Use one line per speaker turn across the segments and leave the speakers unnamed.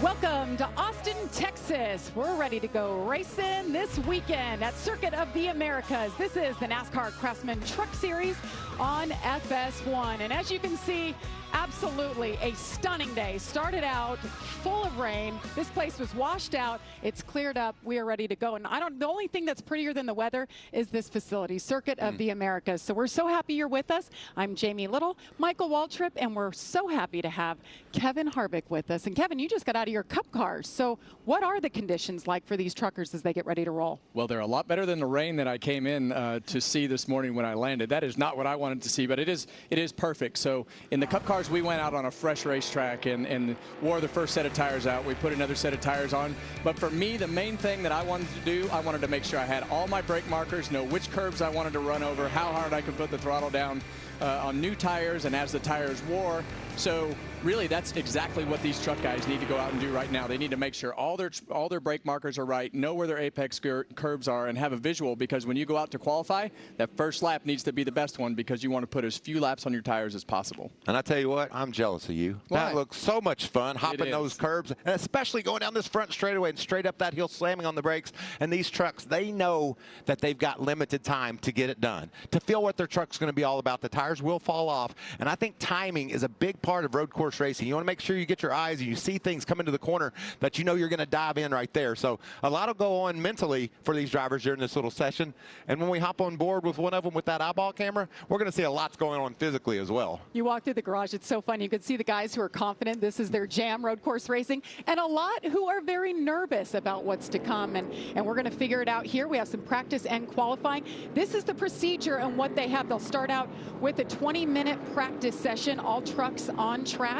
Welcome to Austin, Texas. We're ready to go racing this weekend at Circuit of the Americas. This is the NASCAR Craftsman Truck Series on FS1. And as you can see, absolutely a stunning day. Started out full of rain. This place was washed out. It's cleared up. We are ready to go. And the only thing that's prettier than the weather is this facility, Circuit of the Americas. So we're so happy you're with us. I'm Jamie Little, Michael Waltrip, and we're so happy to have Kevin Harvick with us. And Kevin, you just got out of your Cup cars. So what are the conditions like for these truckers as they get ready to roll?
Well, they're a lot better than the rain that I came in to see this morning when I landed. That is not what I wanted to see, but it is perfect. So in the Cup cars, we went out on a fresh racetrack and wore the first set of tires out. We put another set of tires on. But for me, the main thing that I wanted to do, I wanted to make sure I had all my brake markers, know which curbs I wanted to run over, how hard I could put the throttle down on new tires and as the tires wore. So really, that's exactly what these truck guys need to go out and do right now. They need to make sure all their brake markers are right, know where their apex curbs are, and have a visual, because when you go out to qualify, that first lap needs to be the best one because you want to put as few laps on your tires as possible.
And I tell you what, I'm jealous of you.
Why?
That looks so much fun, hopping those curbs, and especially going down this front straightaway and straight up that hill, slamming on the brakes. And these trucks, they know that they've got limited time to get it done, to feel what their truck's going to be all about. The tires will fall off, and I think timing is a big part of road course racing. You want to make sure you get your eyes and you see things come into the corner that you know you're going to dive in right there. So a lot will go on mentally for these drivers during this little session. And when we hop on board with one of them with that eyeball camera, we're going to see a lot's going on physically as well.
You walk through the garage, it's so fun. You can see the guys who are confident this is their jam, road course racing, and a lot who are very nervous about what's to come. And we're going to figure it out here. We have some practice and qualifying. This is the procedure and what they have. They'll start out with a 20-minute practice session, all trucks on track.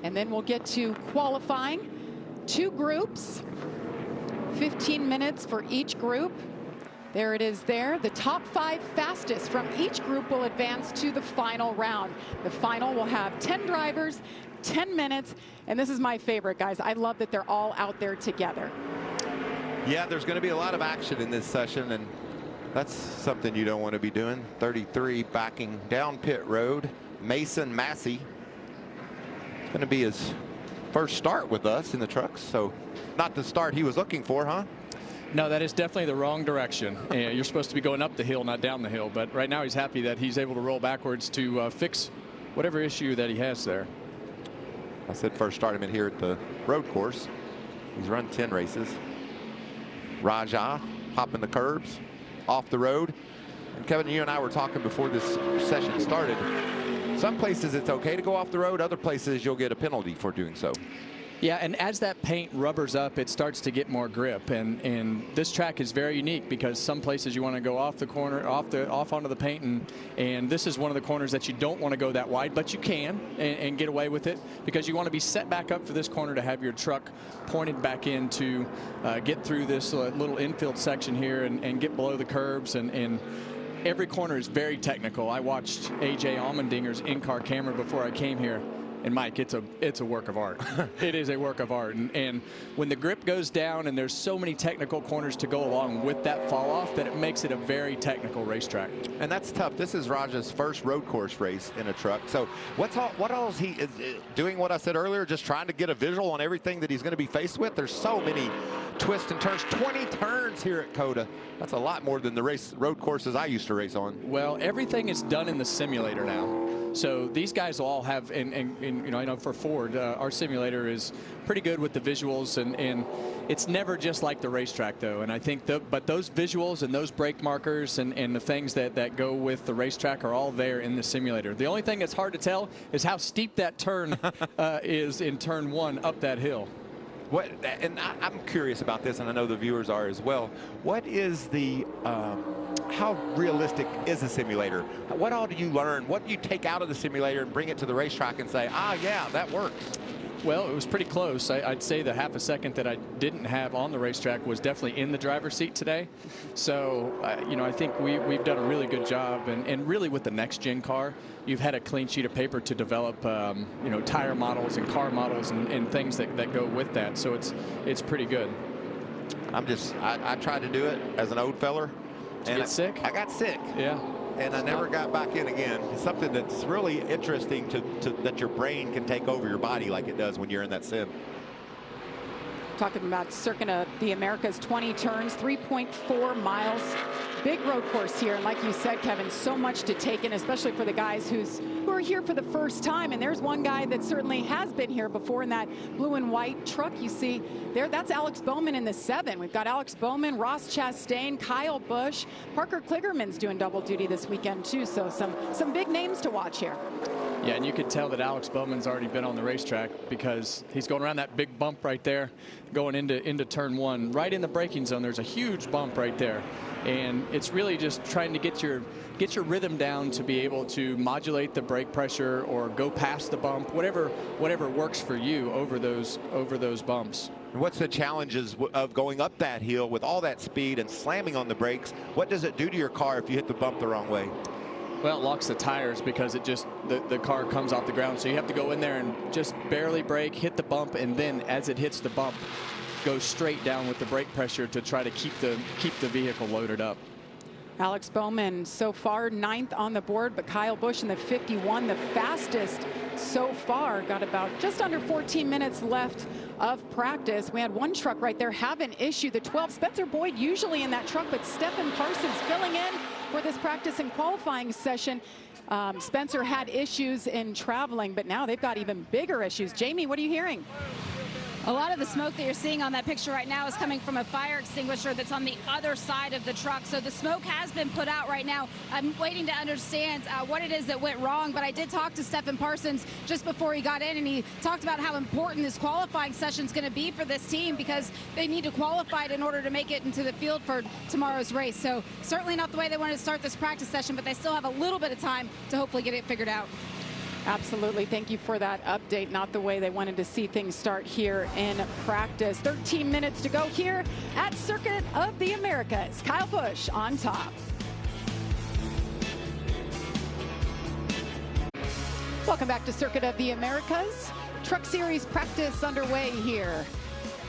And then we'll get to qualifying. 2 groups, 15 minutes for each group. There it is there. The top 5 fastest from each group will advance to the final round. The final will have 10 drivers, 10 minutes. And this is my favorite, guys. I love that they're all out there together.
Yeah, there's going to be a lot of action in this session, and that's something you don't want to be doing. 33 backing down pit road. Mason Massey going to be his first start with us in the trucks, so not the start he was looking for, huh?
No, that is definitely the wrong direction. You're supposed to be going up the hill, not down the hill. But right now he's happy that he's able to roll backwards to fix whatever issue that he has there.
I said first start him in here at the road course. He's run 10 races. Raja hopping the curbs off the road. And Kevin, you and I were talking before this session started. Some places it's okay to go off the road. Other places you'll get a penalty for doing so.
Yeah, and as that paint rubbers up, it starts to get more grip. And this track is very unique because some places you want to go off the corner, off onto the paint, and this is one of the corners that you don't want to go that wide, but you can and get away with it because you want to be set back up for this corner to have your truck pointed back in to get through this little infield section here and get below the curbs and every corner is very technical. I watched A.J. Allmendinger's in-car camera before I came here. And Mike, it's a work of art. It is a work of art. And when the grip goes down and there's so many technical corners to go along with that fall off, that it makes it a very technical racetrack.
And that's tough. This is Raja's first road course race in a truck. So what all is he doing? What I said earlier, just trying to get a visual on everything that he's going to be faced with. There's so many twists and turns, 20 turns here at COTA. That's a lot more than the road courses I used to race on.
Well, everything is done in the simulator now. So these guys will all have, and you know, I know for Ford, our simulator is pretty good with the visuals, and it's never just like the racetrack though. And I think but those visuals and those brake markers and the things that go with the racetrack are all there in the simulator. The only thing that's hard to tell is how steep that turn is in turn 1 up that hill.
And I'm curious about this, and I know the viewers are as well. What is the, how realistic is a simulator? What all do you learn? What do you take out of the simulator and bring it to the racetrack and say, ah, yeah, that works?
Well, it was pretty close. I'd say the half a second that I didn't have on the racetrack was definitely in the driver's seat today. So, you know, I think we've done a really good job. And really with the next gen car, you've had a clean sheet of paper to develop, you know, tire models and car models and things that go with that. So it's pretty good.
I tried to do it as an old feller.
Did you get sick?
I got sick.
Yeah.
And I never got back in again. It's something that's really interesting that your brain can take over your body like it does when you're in that sim.
Talking about Circuit of the Americas, 20 turns, 3.4 miles. Big road course here, and like you said, Kevin, so much to take in, especially for the guys who are here for the first time. And there's one guy that certainly has been here before in that blue and white truck you see there. That's Alex Bowman in the 7. We've got Alex Bowman, Ross Chastain, Kyle Busch, Parker Kligerman's doing double duty this weekend too. So some big names to watch here.
Yeah, and you could tell that Alex Bowman's already been on the racetrack because he's going around that big bump right there, going into turn 1. Right in the braking zone, there's a huge bump right there. And it's really just trying to get your rhythm down to be able to modulate the brake pressure or go past the bump, whatever works for you over those bumps.
What's the challenges of going up that hill with all that speed and slamming on the brakes? What does it do to your car if you hit the bump the wrong way?
Well, it locks the tires because it just the car comes off the ground. So you have to go in there and just barely brake, hit the bump, and then as it hits the bump, go straight down with the brake pressure to try to keep the vehicle loaded up.
Alex Bowman so far 9th on the board, but Kyle Busch in the 51, the fastest so far. Got about just under 14 minutes left of practice. We had one truck right there have an issue. The 12, Spencer Boyd usually in that truck, but Stephen Parsons filling in for this practice and qualifying session. Spencer had issues in traveling, but now they've got even bigger issues. Jamie, what are you hearing?
A lot of the smoke that you're seeing on that picture right now is coming from a fire extinguisher that's on the other side of the truck. So the smoke has been put out right now. I'm waiting to understand what it is that went wrong, but I did talk to Stephen Parsons just before he got in, and he talked about how important this qualifying session is going to be for this team because they need to qualify in order to make it into the field for tomorrow's race. So certainly not the way they wanted to start this practice session, but they still have a little bit of time to hopefully get it figured out.
Absolutely. Thank you for that update. Not the way they wanted to see things start here in practice. 13 minutes to go here at Circuit of the Americas. Kyle Busch on top. Welcome back to Circuit of the Americas. Truck Series practice underway here.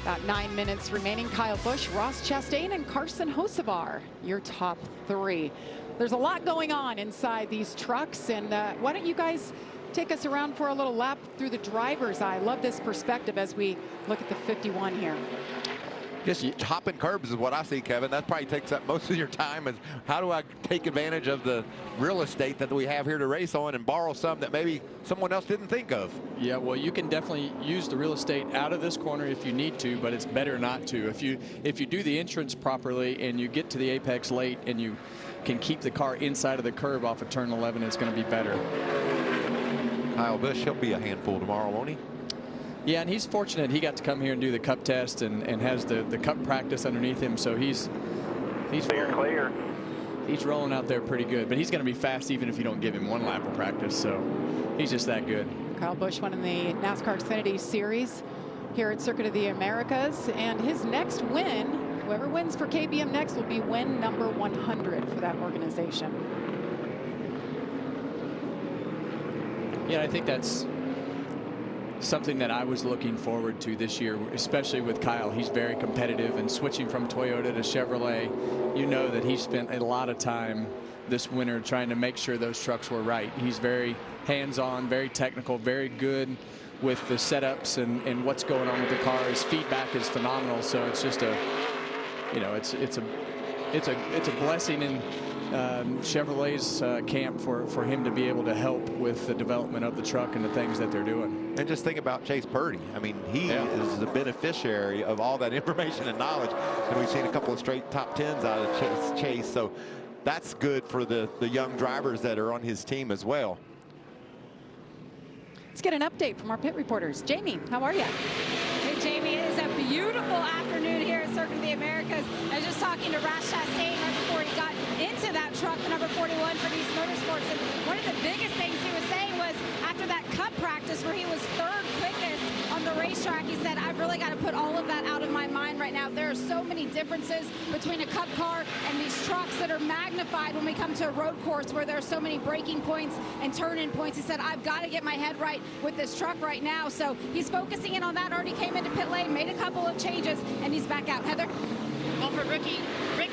About 9 minutes remaining. Kyle Busch, Ross Chastain, and Carson Hocevar, your top 3. There's a lot going on inside these trucks, and why don't you guys take us around for a little lap through the driver's eye. I love this perspective as we look at the 51 here.
Just hopping curbs is what I see, Kevin. That probably takes up most of your time. Is how do I take advantage of the real estate that we have here to race on and borrow some that maybe someone else didn't think of?
Yeah, well, you can definitely use the real estate out of this corner if you need to, but it's better not to. If you do the entrance properly and you get to the apex late and you can keep the car inside of the curb off of turn 11, it's going to be better.
Kyle Busch, he'll be a handful tomorrow, won't he?
Yeah, and he's fortunate he got to come here and do the cup test and has the cup practice underneath him, so he's
clear.
He's rolling out there pretty good, but he's going to be fast even if you don't give him one lap of practice, so he's just that good.
Kyle Busch won in the NASCAR Xfinity Series here at Circuit of the Americas, and his next win, whoever wins for KBM next, will be win number 100 for that organization.
Yeah, I think that's something that I was looking forward to this year, especially with Kyle. He's very competitive, and switching from Toyota to Chevrolet, you know that he spent a lot of time this winter trying to make sure those trucks were right. He's very hands-on, very technical, very good with the setups and what's going on with the car. His feedback is phenomenal, so it's just a, you know, it's a blessing in Chevrolet's camp for him to be able to help with the development of the truck and the things that they're doing.
And just think about Chase Purdy. I mean, he is the beneficiary of all that information and knowledge. And we've seen a couple of straight top 10s out of Chase. So that's good for the young drivers that are on his team as well.
Let's get an update from our pit reporters. Jamie, how are you?
Hey, Jamie, it is a beautiful afternoon here at Circuit of the Americas. I was just talking to Ross Chastain right before he got into that truck, number 41 for East Motorsports. And one of the biggest things he was saying was after that cup practice where he was third quickest on the racetrack, he said, I've really got to put all of that out of my mind right now. There are so many differences between a cup car and these trucks that are magnified when we come to a road course where there are so many braking points and turn-in points. He said, I've got to get my head right with this truck right now. So he's focusing in on that. Already came into pit lane, made a couple of changes, and he's back out. Heather?
Well, for rookie Nick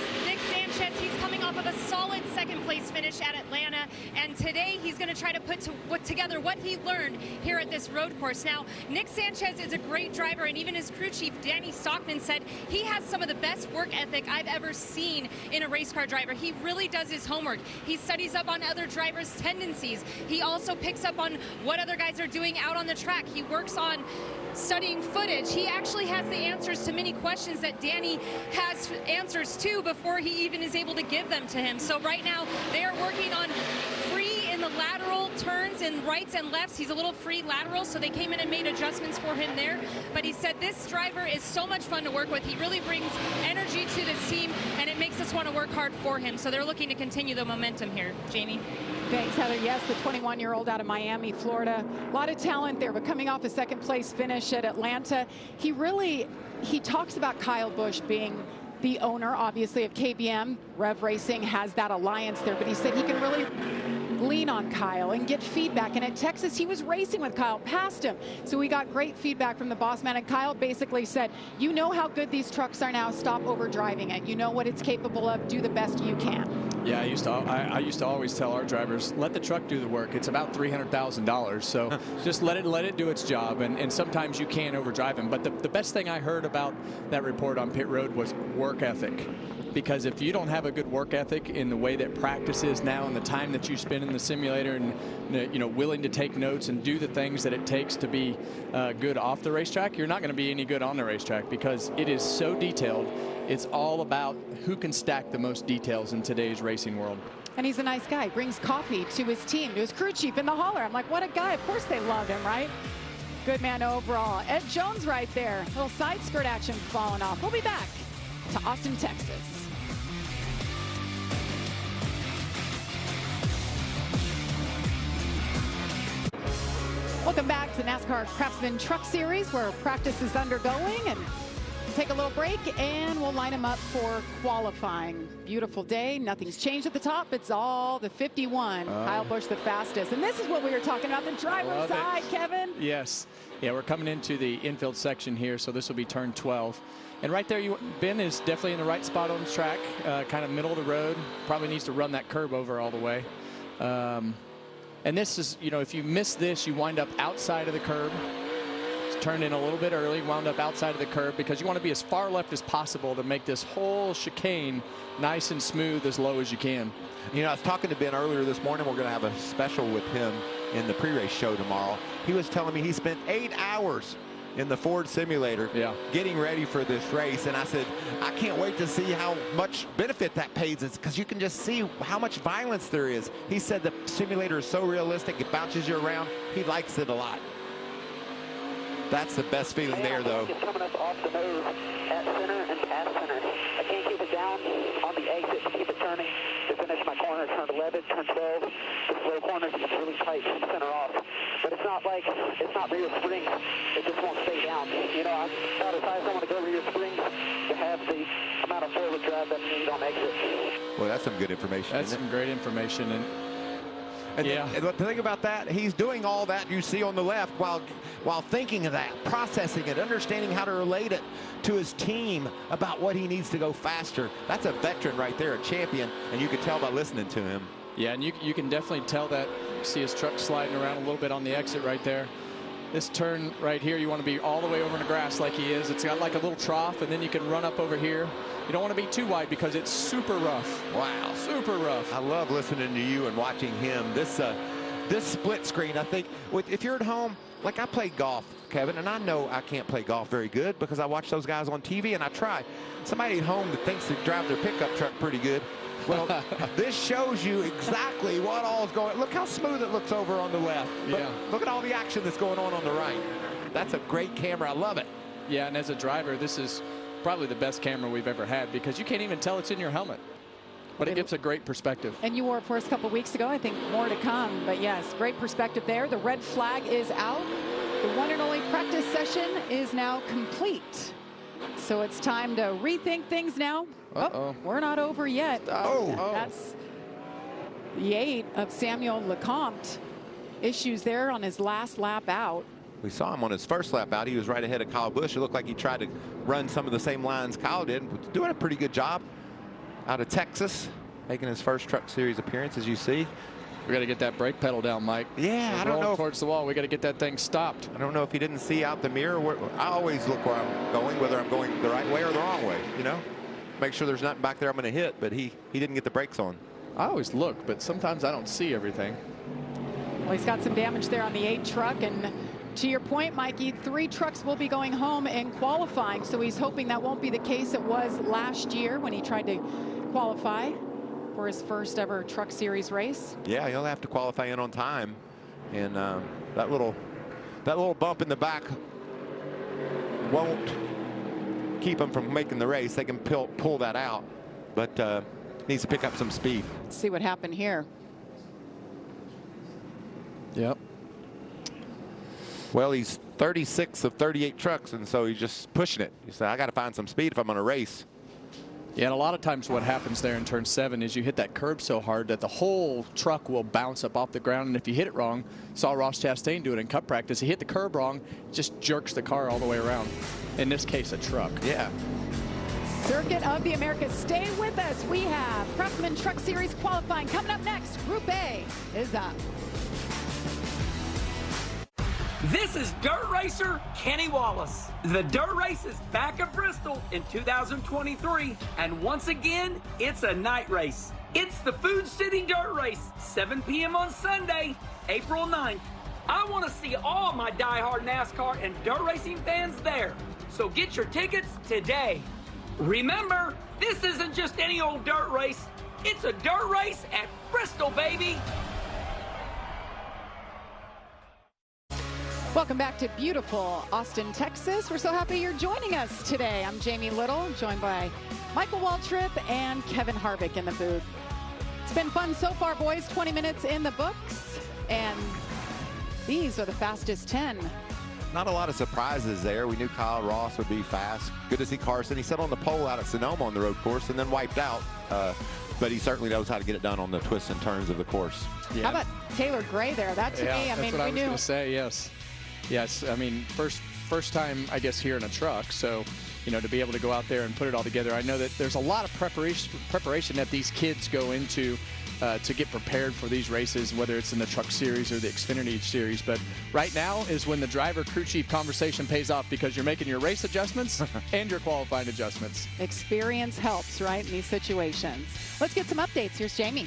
Sanchez, Sanchez, he's coming off of a solid second-place finish at Atlanta, and today he's going to try to put together what he learned here at this road course. Now, Nick Sanchez is a great driver, and even his crew chief, Danny Stockman, said he has some of the best work ethic I've ever seen in a race car driver. He really does his homework. He studies up on other drivers' tendencies. He also picks up on what other guys are doing out on the track. He works on studying footage. He actually has the answers to many questions that Danny has answers to before he even is able to give them to him. So right now they are working on free in the lateral turns in rights and lefts. He's a little free lateral, so they came in and made adjustments for him there. But he said this driver is so much fun to work with. He really brings energy to this team, and it makes us want to work hard for him. So they're looking to continue the momentum here. Jamie?
Thanks, Heather. Yes, the 21-year-old out of Miami, Florida. A lot of talent there, but coming off a second-place finish at Atlanta, he talks about Kyle Busch being the owner, obviously, of KBM. Rev Racing has that alliance there, but he said he can really lean on Kyle and get feedback. And at Texas, he was racing with Kyle, passed him. So we got great feedback from the boss man. And Kyle basically said, you know how good these trucks are now. Stop overdriving it. You know what it's capable of. Do the best you can.
Yeah, I used to always tell our drivers, let the truck do the work. It's about $300,000, so just let it do its job. And sometimes you can overdrive him. But the best thing I heard about that report on pit road was work ethic. Because if you don't have a good work ethic in the way that practice is now and the time that you spend in the simulator and willing to take notes and do the things that it takes to be good off the racetrack, you're not going to be any good on the racetrack because it is so detailed. It's all about who can stack the most details in today's racing world.
And he's a nice guy. Brings coffee to his team, to his crew chief in the hauler. I'm like, what a guy. Of course they love him, right? Good man overall. Ed Jones right there. A little side skirt action falling off. We'll be back to Austin, Texas. Welcome back to the NASCAR Craftsman Truck Series, where practice is undergoing, and we'll take a little break and we'll line them up for qualifying. Beautiful day. Nothing's changed at the top. It's all the 51. Kyle Busch the fastest. And this is what we were talking about, the driver's side, Kevin.
Yes. Yeah, we're coming into the infield section here, so this will be turn 12. And right there, Ben is definitely in the right spot on the track, kind of middle of the road. Probably needs to run that curb over all the way. And this is, if you miss this, you wind up outside of the curb. It's turned in a little bit early, wound up outside of the curb because you want to be as far left as possible to make this whole chicane nice and smooth as low as you can.
I was talking to Ben earlier this morning. We're going to have a special with him in the pre-race show tomorrow. He was telling me he spent 8 hours in the Ford simulator getting ready for this race, and I said I can't wait to see how much benefit that pays us because you can just see how much violence there is. He said the simulator is so realistic, it bounces you around. He likes it a lot. That's the best feeling there, though.
It's coming up off the nose at center and past center. I can't keep it down on the exit to keep it turning. To finish my corner, turn 11, turn 12. The slow corners, it's really tight from center off. But it's not like, it's not rear springs. It just won't stay down. I'm about as high as I want to go rear springs to have the amount of forward drive that you need on exit.
Well, that's some good information.
That's some great information.
And the thing about that, he's doing all that you see on the left while thinking of that, processing it, understanding how to relate it to his team about what he needs to go faster. That's a veteran right there, a champion, and you can tell by listening to him.
Yeah, and you can definitely tell that. See his truck sliding around a little bit on the exit right there. This turn right here, you want to be all the way over in the grass like he is. It's got like a little trough, and then you can run up over here. You don't want to be too wide because it's super rough.
Wow.
Super rough.
I love listening to you and watching him. This split screen, I think, if you're at home, like I play golf, Kevin, and I know I can't play golf very good because I watch those guys on TV and I try. Somebody at home that thinks they drive their pickup truck pretty good. Well, this shows you exactly what all is going. Look how smooth it looks over on the left. But look at all the action that's going on the right. That's a great camera. I love it.
Yeah, and as a driver, this is probably the best camera we've ever had because you can't even tell it's in your helmet. But it gives a great perspective.
And you wore it for us a couple weeks ago. I think more to come. But yes, great perspective there. The red flag is out. The one and only practice session is now complete. So it's time to rethink things now. Oh, we're not over yet. That's the 8 of Samuel Lecomte. Issues there on his last lap out.
We saw him on his first lap out. He was right ahead of Kyle Busch. It looked like he tried to run some of the same lines Kyle did. Doing a pretty good job. out of Texas, making his first Truck Series appearance, as you see.
We got to get that brake pedal down, Mike.
Yeah, I don't know.
Towards the wall. We got to get that thing stopped.
I don't know if he didn't see out the mirror. I always look where I'm going, whether I'm going the right way or the wrong way, you know? Make sure there's nothing back there I'm going to hit, but he didn't get the brakes on.
I always look, but sometimes I don't see everything.
Well, he's got some damage there on the 8 truck, and to your point, Mikey, 3 trucks will be going home in qualifying, so he's hoping that won't be the case it was last year when he tried to qualify for his first ever Truck Series race.
Yeah, he'll have to qualify in on time, and that little bump in the back won't keep him from making the race. They can pull that out, but needs to pick up some speed.
Let's see what happened here.
Yep.
Well, he's 36 of 38 trucks, and so he's just pushing it. He said, I got to find some speed if I'm going to race.
Yeah, and a lot of times what happens there in turn 7 is you hit that curb so hard that the whole truck will bounce up off the ground, and if you hit it wrong, saw Ross Chastain do it in cup practice, he hit the curb wrong, just jerks the car all the way around. In this case, a truck.
Yeah.
Circuit of the Americas, stay with us. We have Craftsman Truck Series qualifying coming up next. Group A is up.
This is Dirt Racer Kenny Wallace. The Dirt Race is back at Bristol in 2023, and once again, it's a night race. It's the Food City Dirt Race, 7 p.m. on Sunday, April 9th. I want to see all my die-hard NASCAR and dirt racing fans there, so get your tickets today. Remember, this isn't just any old dirt race. It's a dirt race at Bristol, baby.
Welcome back to beautiful Austin, Texas. We're so happy you're joining us today. I'm Jamie Little, joined by Michael Waltrip and Kevin Harvick in the booth. It's been fun so far, boys. 20 minutes in the books, and these are the fastest 10.
Not a lot of surprises there. We knew Kyle Ross would be fast. Good to see Carson. He sat on the pole out at Sonoma on the road course and then wiped out. But he certainly knows how to get it done on the twists and turns of the course.
Yeah.
How about Taylor Gray there? That to me, I mean,
what I
we
was
knew.
going to say, yes. Yes, I mean, first time, I guess, here in a truck. So, you know, to be able to go out there and put it all together. I know that there's a lot of preparation that these kids go into to get prepared for these races, whether it's in the Truck Series or the Xfinity Series. But right now is when the driver-crew chief conversation pays off, because you're making your race adjustments and your qualifying adjustments.
Experience helps, right, in these situations. Let's get some updates. Here's Jamie.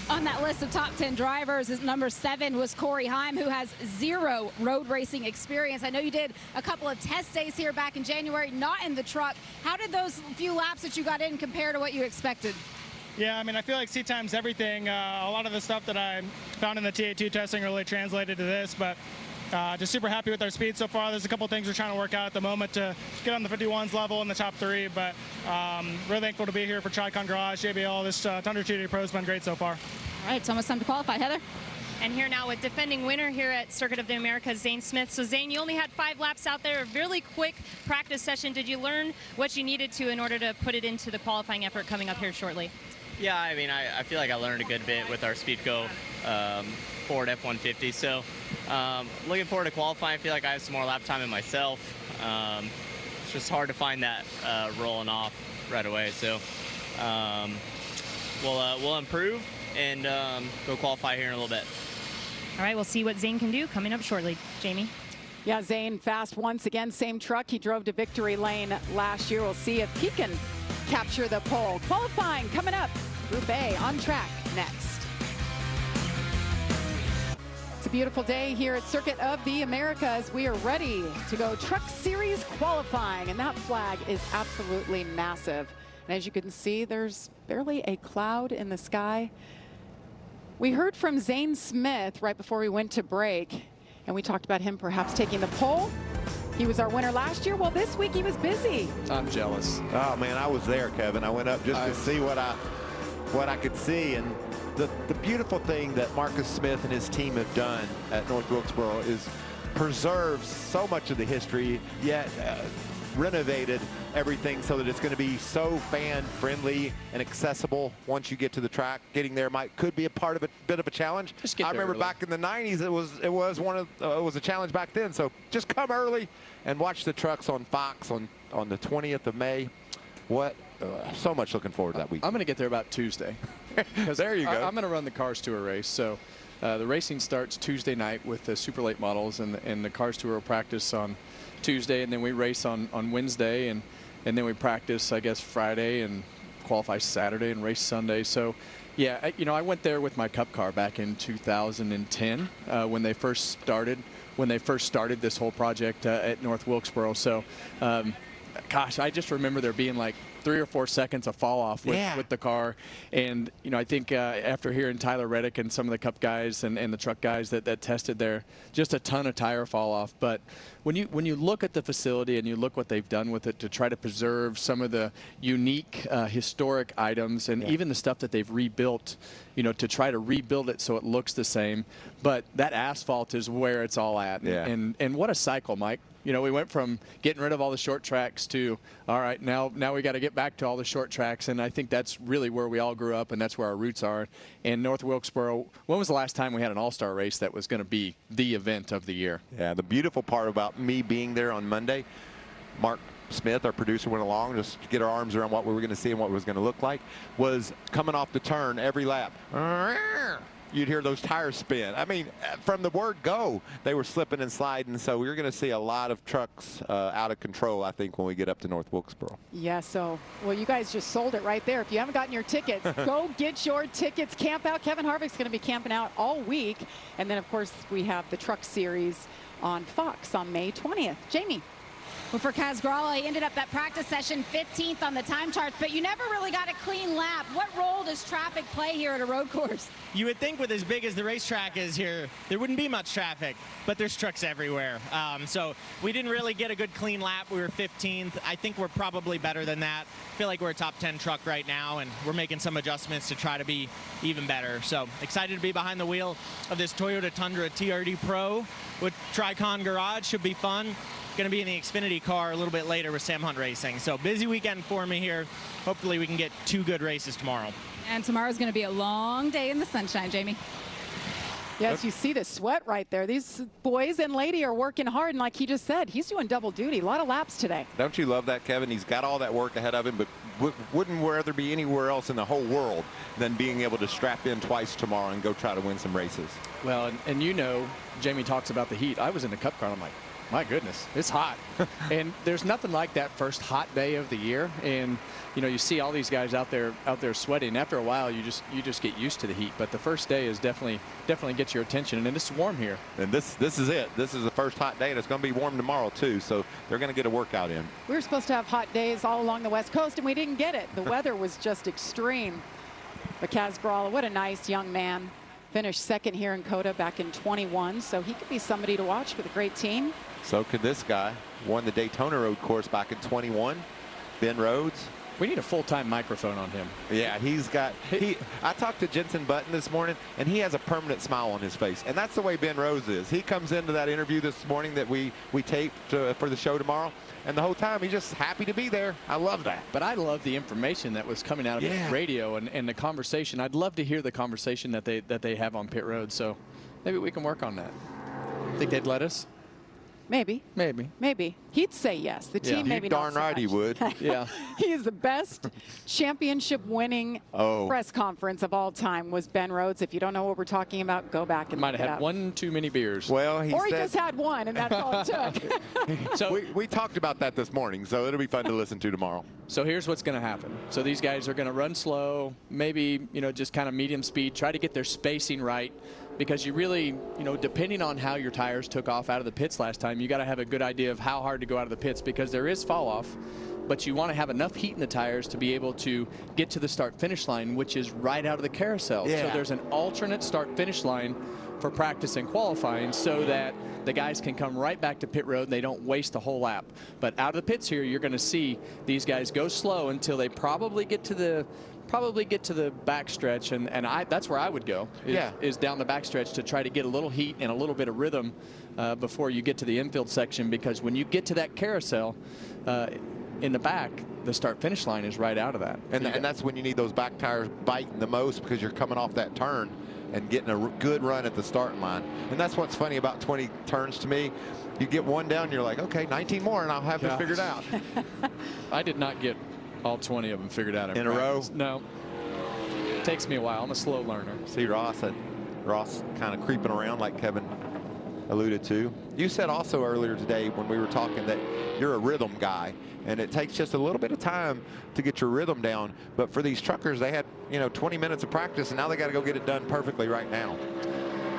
On that list of top 10 drivers, number 7 was Corey Heim, who has 0 road racing experience. I know you did a couple of test days here back in January, not in the truck. How did those few laps that you got in compare to what you expected?
Yeah, I mean, I feel like seat time's everything. A lot of the stuff that I found in the TA2 testing really translated to this, but just super happy with our speed so far. There's a couple things we're trying to work out at the moment to get on the 51s level in the top 3, but really thankful to be here for Tricon Garage, JBL. This Thunder TD Pro's been great so far.
All right, it's almost time to qualify. Heather?
And here now with defending winner here at Circuit of the Americas, Zane Smith. So Zane, you only had 5 laps out there, a really quick practice session. Did you learn what you needed to in order to put it into the qualifying effort coming up here shortly?
Yeah, I mean, I feel like I learned a good bit with our Speedco Ford F-150. So looking forward to qualifying. I feel like I have some more lap time in myself. It's just hard to find that rolling off right away. So we'll improve and go qualify here in a little bit.
All right, we'll see what Zane can do coming up shortly. Jamie?
Yeah, Zane fast once again. Same truck he drove to victory lane last year. We'll see if he can capture the pole. Qualifying coming up. Group A on track next. It's a beautiful day here at Circuit of the Americas. We are ready to go Truck Series qualifying, and that flag is absolutely massive. And as you can see, there's barely a cloud in the sky. We heard from Zane Smith right before we went to break, and we talked about him perhaps taking the pole. He was our winner last year. Well, this week he was busy.
I'm jealous.
Oh man, I was there, Kevin. I went up just to see what I could see, and the beautiful thing that Marcus Smith and his team have done at North Wilkesboro is preserve so much of the history, yet renovated everything so that it's going to be so fan-friendly and accessible once you get to the track. Getting there could be a bit of a challenge. I remember back in the 90s, it was a challenge back then. So just come early and watch the trucks on Fox on the 20th of May. What so much looking forward to that week.
I'm going to get there about Tuesday.
There you go.
I'm going to run the Cars Tour race. So the racing starts Tuesday night with the super late models, and the Cars Tour will practice on Tuesday, and then we race on Wednesday, and then we practice, I guess, Friday and qualify Saturday and race Sunday. So, yeah, I went there with my Cup car back in 2010 when they first started this whole project at North Wilkesboro. So, gosh, I just remember there being like 3 or 4 seconds of fall off with the car. And, I think after hearing Tyler Reddick and some of the Cup guys and the truck guys that tested there, just a ton of tire fall off. But when you look at the facility and you look what they've done with it to try to preserve some of the unique historic items and even the stuff that they've rebuilt, to try to rebuild it so it looks the same. But that asphalt is where it's all at.
Yeah.
And what a cycle, Mike. We went from getting rid of all the short tracks to, all right, now we got to get back to all the short tracks. And I think that's really where we all grew up, and that's where our roots are. And North Wilkesboro, when was the last time we had an all-star race that was going to be the event of the year?
Yeah, the beautiful part about me being there on Monday, Mark Smith, our producer, went along just to get our arms around what we were going to see and what it was going to look like, was coming off the turn every lap. You'd hear those tires spin. I mean, from the word go, they were slipping and sliding. So we're going to see a lot of trucks out of control, I think, when we get up to North Wilkesboro.
Yeah, well, you guys just sold it right there. If you haven't gotten your tickets, go get your tickets. Camp out. Kevin Harvick's going to be camping out all week. And then, of course, we have the Truck Series on Fox on May 20th. Jamie.
Well, for Kaz Grala, he ended up that practice session 15th on the time charts, but you never really got a clean lap. What role does traffic play here at a road course?
You would think with as big as the racetrack is here, there wouldn't be much traffic, but there's trucks everywhere. So we didn't really get a good clean lap. We were 15th. I think we're probably better than that. I feel like we're a top 10 truck right now, and we're making some adjustments to try to be even better. So excited to be behind the wheel of this Toyota Tundra TRD Pro with Tricon Garage. Should be fun. Going to be in the Xfinity car a little bit later with Sam Hunt Racing. So busy weekend for me here. Hopefully we can get 2 good races tomorrow.
And tomorrow's going to be a long day in the sunshine, Jamie.
Yes, you see the sweat right there. These boys and lady are working hard, and like he just said, he's doing double duty. A lot of laps today.
Don't you love that, Kevin? He's got all that work ahead of him, but wouldn't rather be anywhere else in the whole world than being able to strap in twice tomorrow and go try to win some races.
Well, and Jamie talks about the heat. I was in the Cup car, and I'm like, my goodness, it's hot. And there's nothing like that first hot day of the year. And, you see all these guys out there sweating. After a while, you just get used to the heat. But the first day is definitely gets your attention. And it's warm here.
And this is it. This is the first hot day, and it's going to be warm tomorrow, too. So they're going to get a workout in.
We were supposed to have hot days all along the West Coast, and we didn't get it. The weather was just extreme. But Kaz Grala, what a nice young man. Finished second here in COTA back in 21. So he could be somebody to watch with a great team.
So could this guy. Won the Daytona Road Course back in 21. Ben Rhodes.
We need a full-time microphone on him.
Yeah, I talked to Jensen Button this morning, and he has a permanent smile on his face. And that's the way Ben Rhodes is. He comes into that interview this morning that we taped for the show tomorrow, and the whole time he's just happy to be there. I love that.
But I love the information that was coming out of the radio and the conversation. I'd love to hear the conversation that they have on pit road. So maybe we can work on that. Think they'd let us?
Maybe. He'd say yes. The team maybe not.
Darn right he would.
Yeah.
He is the best championship-winning press conference of all time was Ben Rhodes. If you don't know what we're talking about, go back and
might
look
have
it
had
up.
one too many beers.
Well,
he just had one, and that's all it took.
So we talked about that this morning, so it'll be fun to listen to tomorrow.
So here's what's going to happen. So these guys are going to run slow, maybe just kind of medium speed, try to get their spacing right. Because you really, depending on how your tires took off out of the pits last time, you got to have a good idea of how hard to go out of the pits because there is fall off, but you want to have enough heat in the tires to be able to get to the start-finish line, which is right out of the carousel.
Yeah.
So there's an alternate start-finish line for practice and qualifying so that the guys can come right back to pit road and they don't waste a whole lap. But out of the pits here, you're going to see these guys go slow until they probably get to the backstretch, and that's where I would go, is down the backstretch to try to get a little heat and a little bit of rhythm before you get to the infield section, because when you get to that carousel in the back, the start-finish line is right out of that.
And that's when you need those back tires biting the most because you're coming off that turn and getting a good run at the starting line. And that's what's funny about 20 turns to me. You get one down, you're like, okay, 19 more, and I'll have this figured out.
I did not get All 20 of them figured out
in a row?
No. Takes me a while. I'm a slow learner.
See Ross kind of creeping around like Kevin alluded to. You said also earlier today when we were talking that you're a rhythm guy, and it takes just a little bit of time to get your rhythm down. But for these truckers, they had 20 minutes of practice, and now they got to go get it done perfectly right now.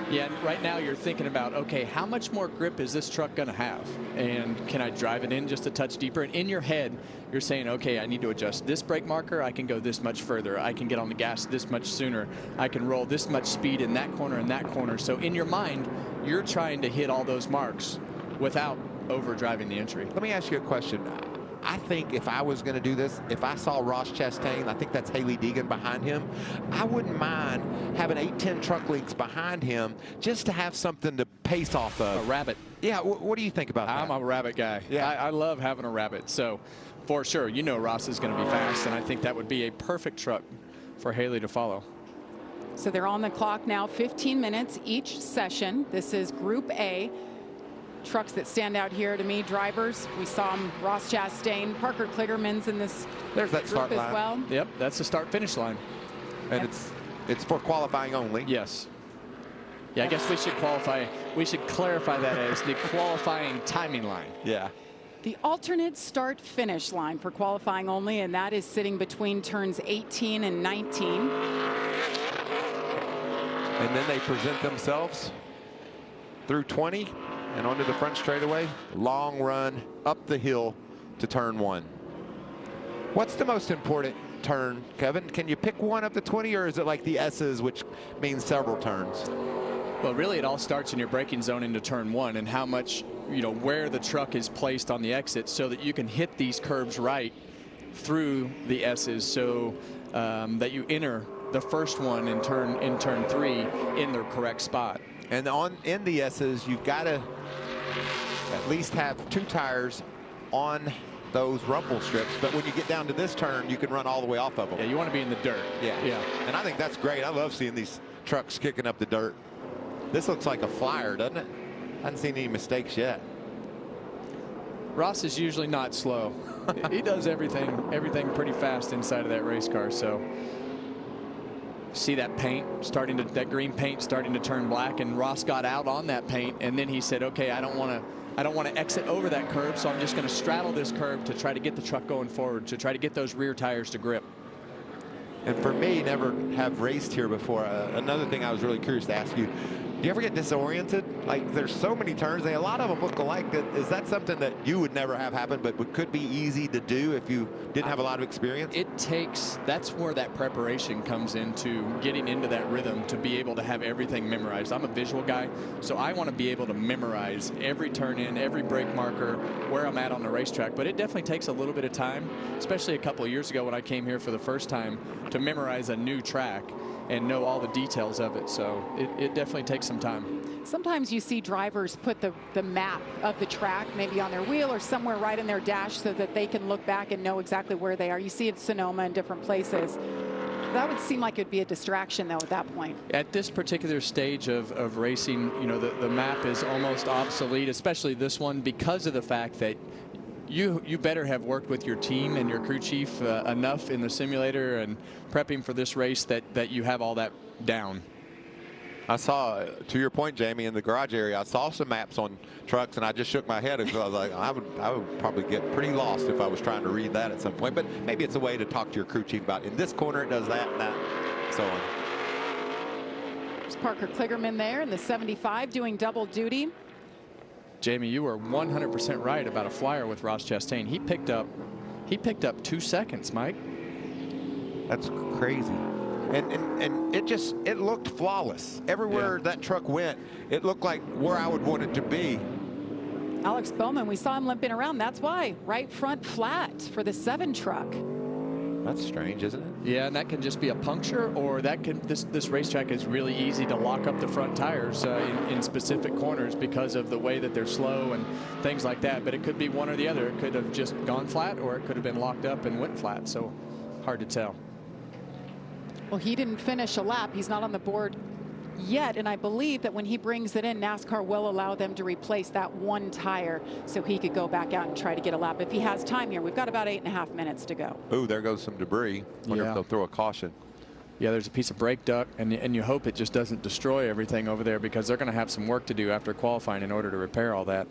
Yeah, and right now you're thinking about, okay, how much more grip is this truck going to have? And can I drive it in just a touch deeper? And in your head, you're saying, okay, I need to adjust this brake marker. I can go this much further. I can get on the gas this much sooner. I can roll this much speed in that corner and that corner. So in your mind, you're trying to hit all those marks without overdriving the entry.
Let me ask you a question. I think if I was going to do this, if I saw Ross Chastain, I think that's Haley Deegan behind him, I wouldn't mind having 8-10 truck lengths behind him just to have something to pace off of.
A rabbit.
Yeah, what do you think about that?
I'm a rabbit guy.
Yeah.
I love having a rabbit. So for sure, Ross is going to be fast, and I think that would be a perfect truck for Haley to follow.
So they're on the clock now, 15 minutes each session. This is Group A. Trucks that stand out here to me, drivers. We saw Ross Chastain, Parker Kligerman's in this
There's that
group
start
as
line.
well.
Yep, that's the start-finish line.
And it's for qualifying only.
Yes. Yeah, I guess we should clarify that as the qualifying timing line.
Yeah.
The alternate start-finish line for qualifying only, and that is sitting between turns 18 and 19.
And then they present themselves through 20 and onto the front straightaway. Long run up the hill to turn 1. What's the most important turn, Kevin? Can you pick one of the 20, or is it like the S's, which means several turns?
Well, really, it all starts in your braking zone into turn 1 and how much, where the truck is placed on the exit so that you can hit these curves right through the S's, so that you enter the first one in turn 3 in the correct spot.
And in the S's, you've got to at least have 2 tires on those rumble strips, but when you get down to this turn, you can run all the way off of them.
Yeah, you want to be in the dirt.
Yeah. And I think that's great. I love seeing these trucks kicking up the dirt. This looks like a flyer, doesn't it? I haven't seen any mistakes yet.
Ross is usually not slow. He does everything pretty fast inside of that race car. So see that that green paint starting to turn black, and Ross got out on that paint, and then he said, okay, I don't want to exit over that curb, so I'm just going to straddle this curb to try to get the truck going forward, to try to get those rear tires to grip.
And for me, never have raced here before. Another thing I was really curious to ask you, do you ever get disoriented? Like, there's so many turns, a lot of them look alike. Is that something that you would never have happen, but could be easy to do if you didn't have a lot of experience?
That's where that preparation comes into getting into that rhythm to be able to have everything memorized. I'm a visual guy, so I want to be able to memorize every turn in, every brake marker, where I'm at on the racetrack. But it definitely takes a little bit of time, especially a couple of years ago when I came here for the first time, to memorize a new track and know all the details of it. So it definitely takes some time.
Sometimes you see drivers put the map of the track maybe on their wheel or somewhere right in their dash so that they can look back and know exactly where they are. You see it in Sonoma and different places. That would seem like it'd be a distraction, though, at that point.
At this particular stage of racing, the map is almost obsolete, especially this one, because of the fact that you better have worked with your team and your crew chief enough in the simulator and prepping for this race that you have all that down.
I saw, to your point, Jamie, in the garage area, I saw some maps on trucks, and I just shook my head because I was like, I would probably get pretty lost if I was trying to read that at some point. But maybe it's a way to talk to your crew chief about, in this corner it does that and that, so on.
There's Parker Kligerman there in the 75 doing double duty.
Jamie, you were 100% right about a flyer with Ross Chastain. He picked up 2 seconds, Mike.
That's crazy. And it looked flawless. Everywhere that truck went, it looked like where I would want it to be.
Alex Bowman, we saw him limping around. That's why. Right front flat for the 7 truck.
That's strange, isn't it?
Yeah, and that can just be a puncture, or this racetrack is really easy to lock up the front tires in specific corners because of the way that they're slow and things like that. But it could be one or the other. It could have just gone flat, or it could have been locked up and went flat. So hard to tell.
Well, he didn't finish a lap. He's not on the board yet, and I believe that when he brings it in, NASCAR will allow them to replace that one tire so he could go back out and try to get a lap if he has time here. We've got about 8.5 minutes to go.
Ooh, there goes some debris. Wonder if they'll throw a caution.
Yeah, there's a piece of brake duct, and you hope it just doesn't destroy everything over there, because they're going to have some work to do after qualifying in order to repair all that.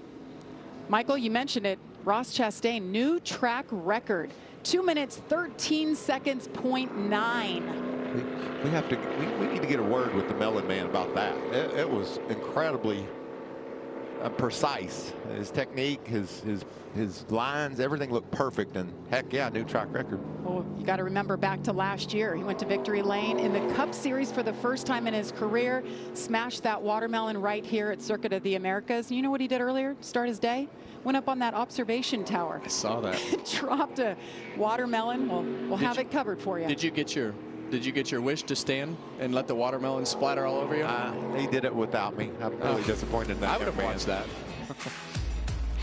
Michael, you mentioned it. Ross Chastain, new track record, 2 minutes 13 seconds, .9.
We need to get a word with the Melon Man about that. It was incredibly precise. His technique, his lines, everything looked perfect, and heck yeah, new track record.
Well, you got to remember back to last year. He went to victory lane in the Cup Series for the first time in his career, smashed that watermelon right here at Circuit of the Americas. And you know what he did earlier to start his day? Went up on that observation tower.
I saw that.
Dropped a watermelon. We'll have it covered for you.
Did you get your wish to stand and let the watermelon splatter all over you?
He did it without me. I'm really disappointed in that.
I would have watched that.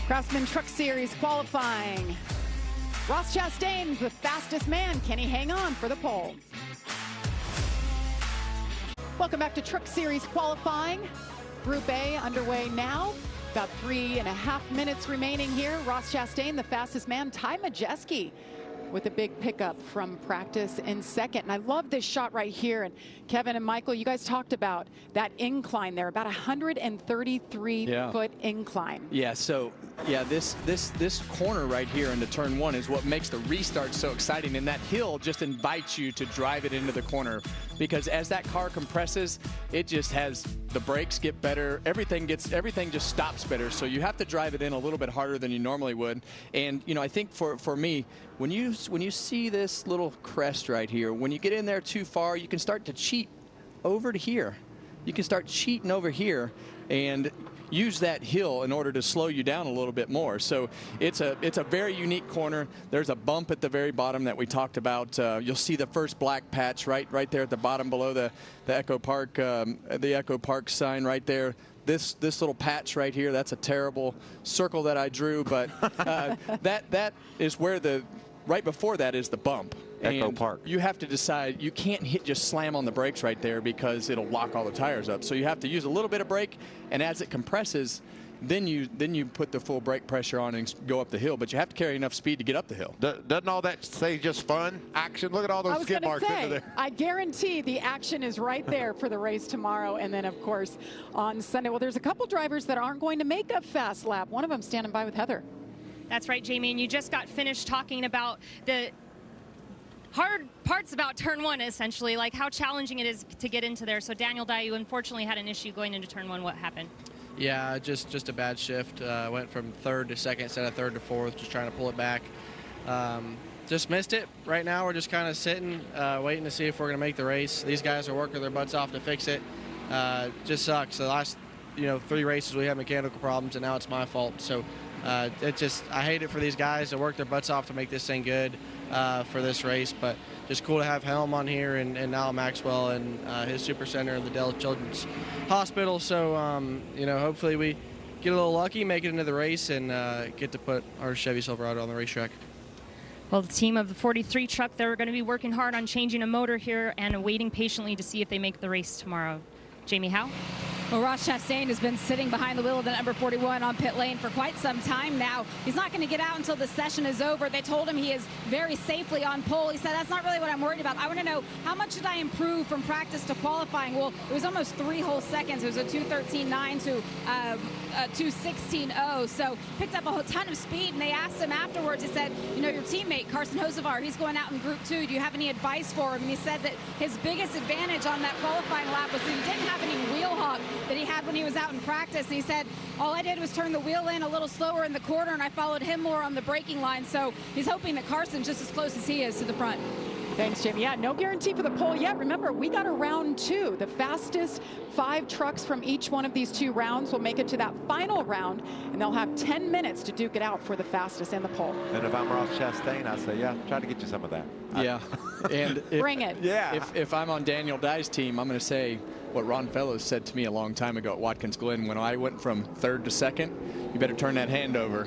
Craftsman Truck Series qualifying. Ross Chastain's the fastest man. Can he hang on for the pole? Welcome back to Truck Series qualifying. Group A underway now. About 3.5 minutes remaining here. Ross Chastain, the fastest man. Ty Majeski with a big pickup from practice in second. And I love this shot right here. And Kevin and Michael, you guys talked about that incline there, about 133-foot incline.
Yeah, so yeah, this corner right here into turn one is what makes the restart so exciting. And that hill just invites you to drive it into the corner, because as that car compresses, it just has, the brakes get better, everything just stops better. So you have to drive it in a little bit harder than you normally would. And you know, I think for me, when you see this little crest right here, when you get in there too far, you can start to cheat over to here. You can start cheating over here and use that hill in order to slow you down a little bit more. So it's a very unique corner. There's a bump at the very bottom that we talked about. You'll see the first black patch right there at the bottom below the Echo Park sign right there. This little patch right here, that's a terrible circle that I drew, but that is where right before that is the bump.
Echo Park.
You have to decide, you can't just slam on the brakes right there, because it'll lock all the tires up. So you have to use a little bit of brake, and as it compresses, then you put the full brake pressure on and go up the hill. But you have to carry enough speed to get up the hill.
Doesn't all that say just fun? Action? Look at all those skid marks into there.
I guarantee the action is right there for the race tomorrow, and then of course on Sunday. Well, there's a couple drivers that aren't going to make a fast lap. One of them standing by with Heather.
That's right, Jamie, and you just got finished talking about the hard parts about turn one, essentially, like how challenging it is to get into there. So Daniel Dye, you unfortunately had an issue going into turn one. What happened?
Yeah, just a bad shift. Went from third to second instead of third to fourth, just trying to pull it back. Just missed it. Right now we're just kind of sitting, waiting to see if we're going to make the race. These guys are working their butts off to fix it. Just sucks. The last 3 races we had mechanical problems, and now it's my fault. So I hate it for these guys to work their butts off to make this thing good for this race. But just cool to have Helm on here and now Maxwell and his super center and the Dell Children's Hospital. So hopefully we get a little lucky, make it into the race, and get to put our Chevy Silverado on the racetrack.
Well, the team of the 43 truck, they're going to be working hard on changing a motor here and waiting patiently to see if they make the race tomorrow. Jamie Howe?
Well, Ross Chastain has been sitting behind the wheel of the number 41 on pit lane for quite some time now. He's not going to get out until the session is over. They told him he is very safely on pole. He said, that's not really what I'm worried about. I want to know, how much did I improve from practice to qualifying? Well, it was almost 3 whole seconds. It was a 2:13.9 to a 2:16.0. So picked up a ton of speed. And they asked him afterwards, he said, your teammate, Carson Hocevar, he's going out in Group 2. Do you have any advice for him? And he said that his biggest advantage on that qualifying lap was that he didn't have any wheel hog that he had when he was out in practice. And he said, all I did was turn the wheel in a little slower in the corner, and I followed him more on the braking line. So he's hoping that Carson's just as close as he is to the front.
Thanks, Jim. Yeah, no guarantee for the pole yet. Remember, we got a round 2. The fastest 5 trucks from each one of these 2 rounds will make it to that final round, and they'll have 10 minutes to duke it out for the fastest and the pole.
And if I'm Ross Chastain, I say, yeah, try to get you some of that.
Yeah. And
bring it.
Yeah.
If I'm on Daniel Dye's team, I'm going to say what Ron Fellows said to me a long time ago at Watkins Glen when I went from 3rd to 2nd. You better turn that hand over.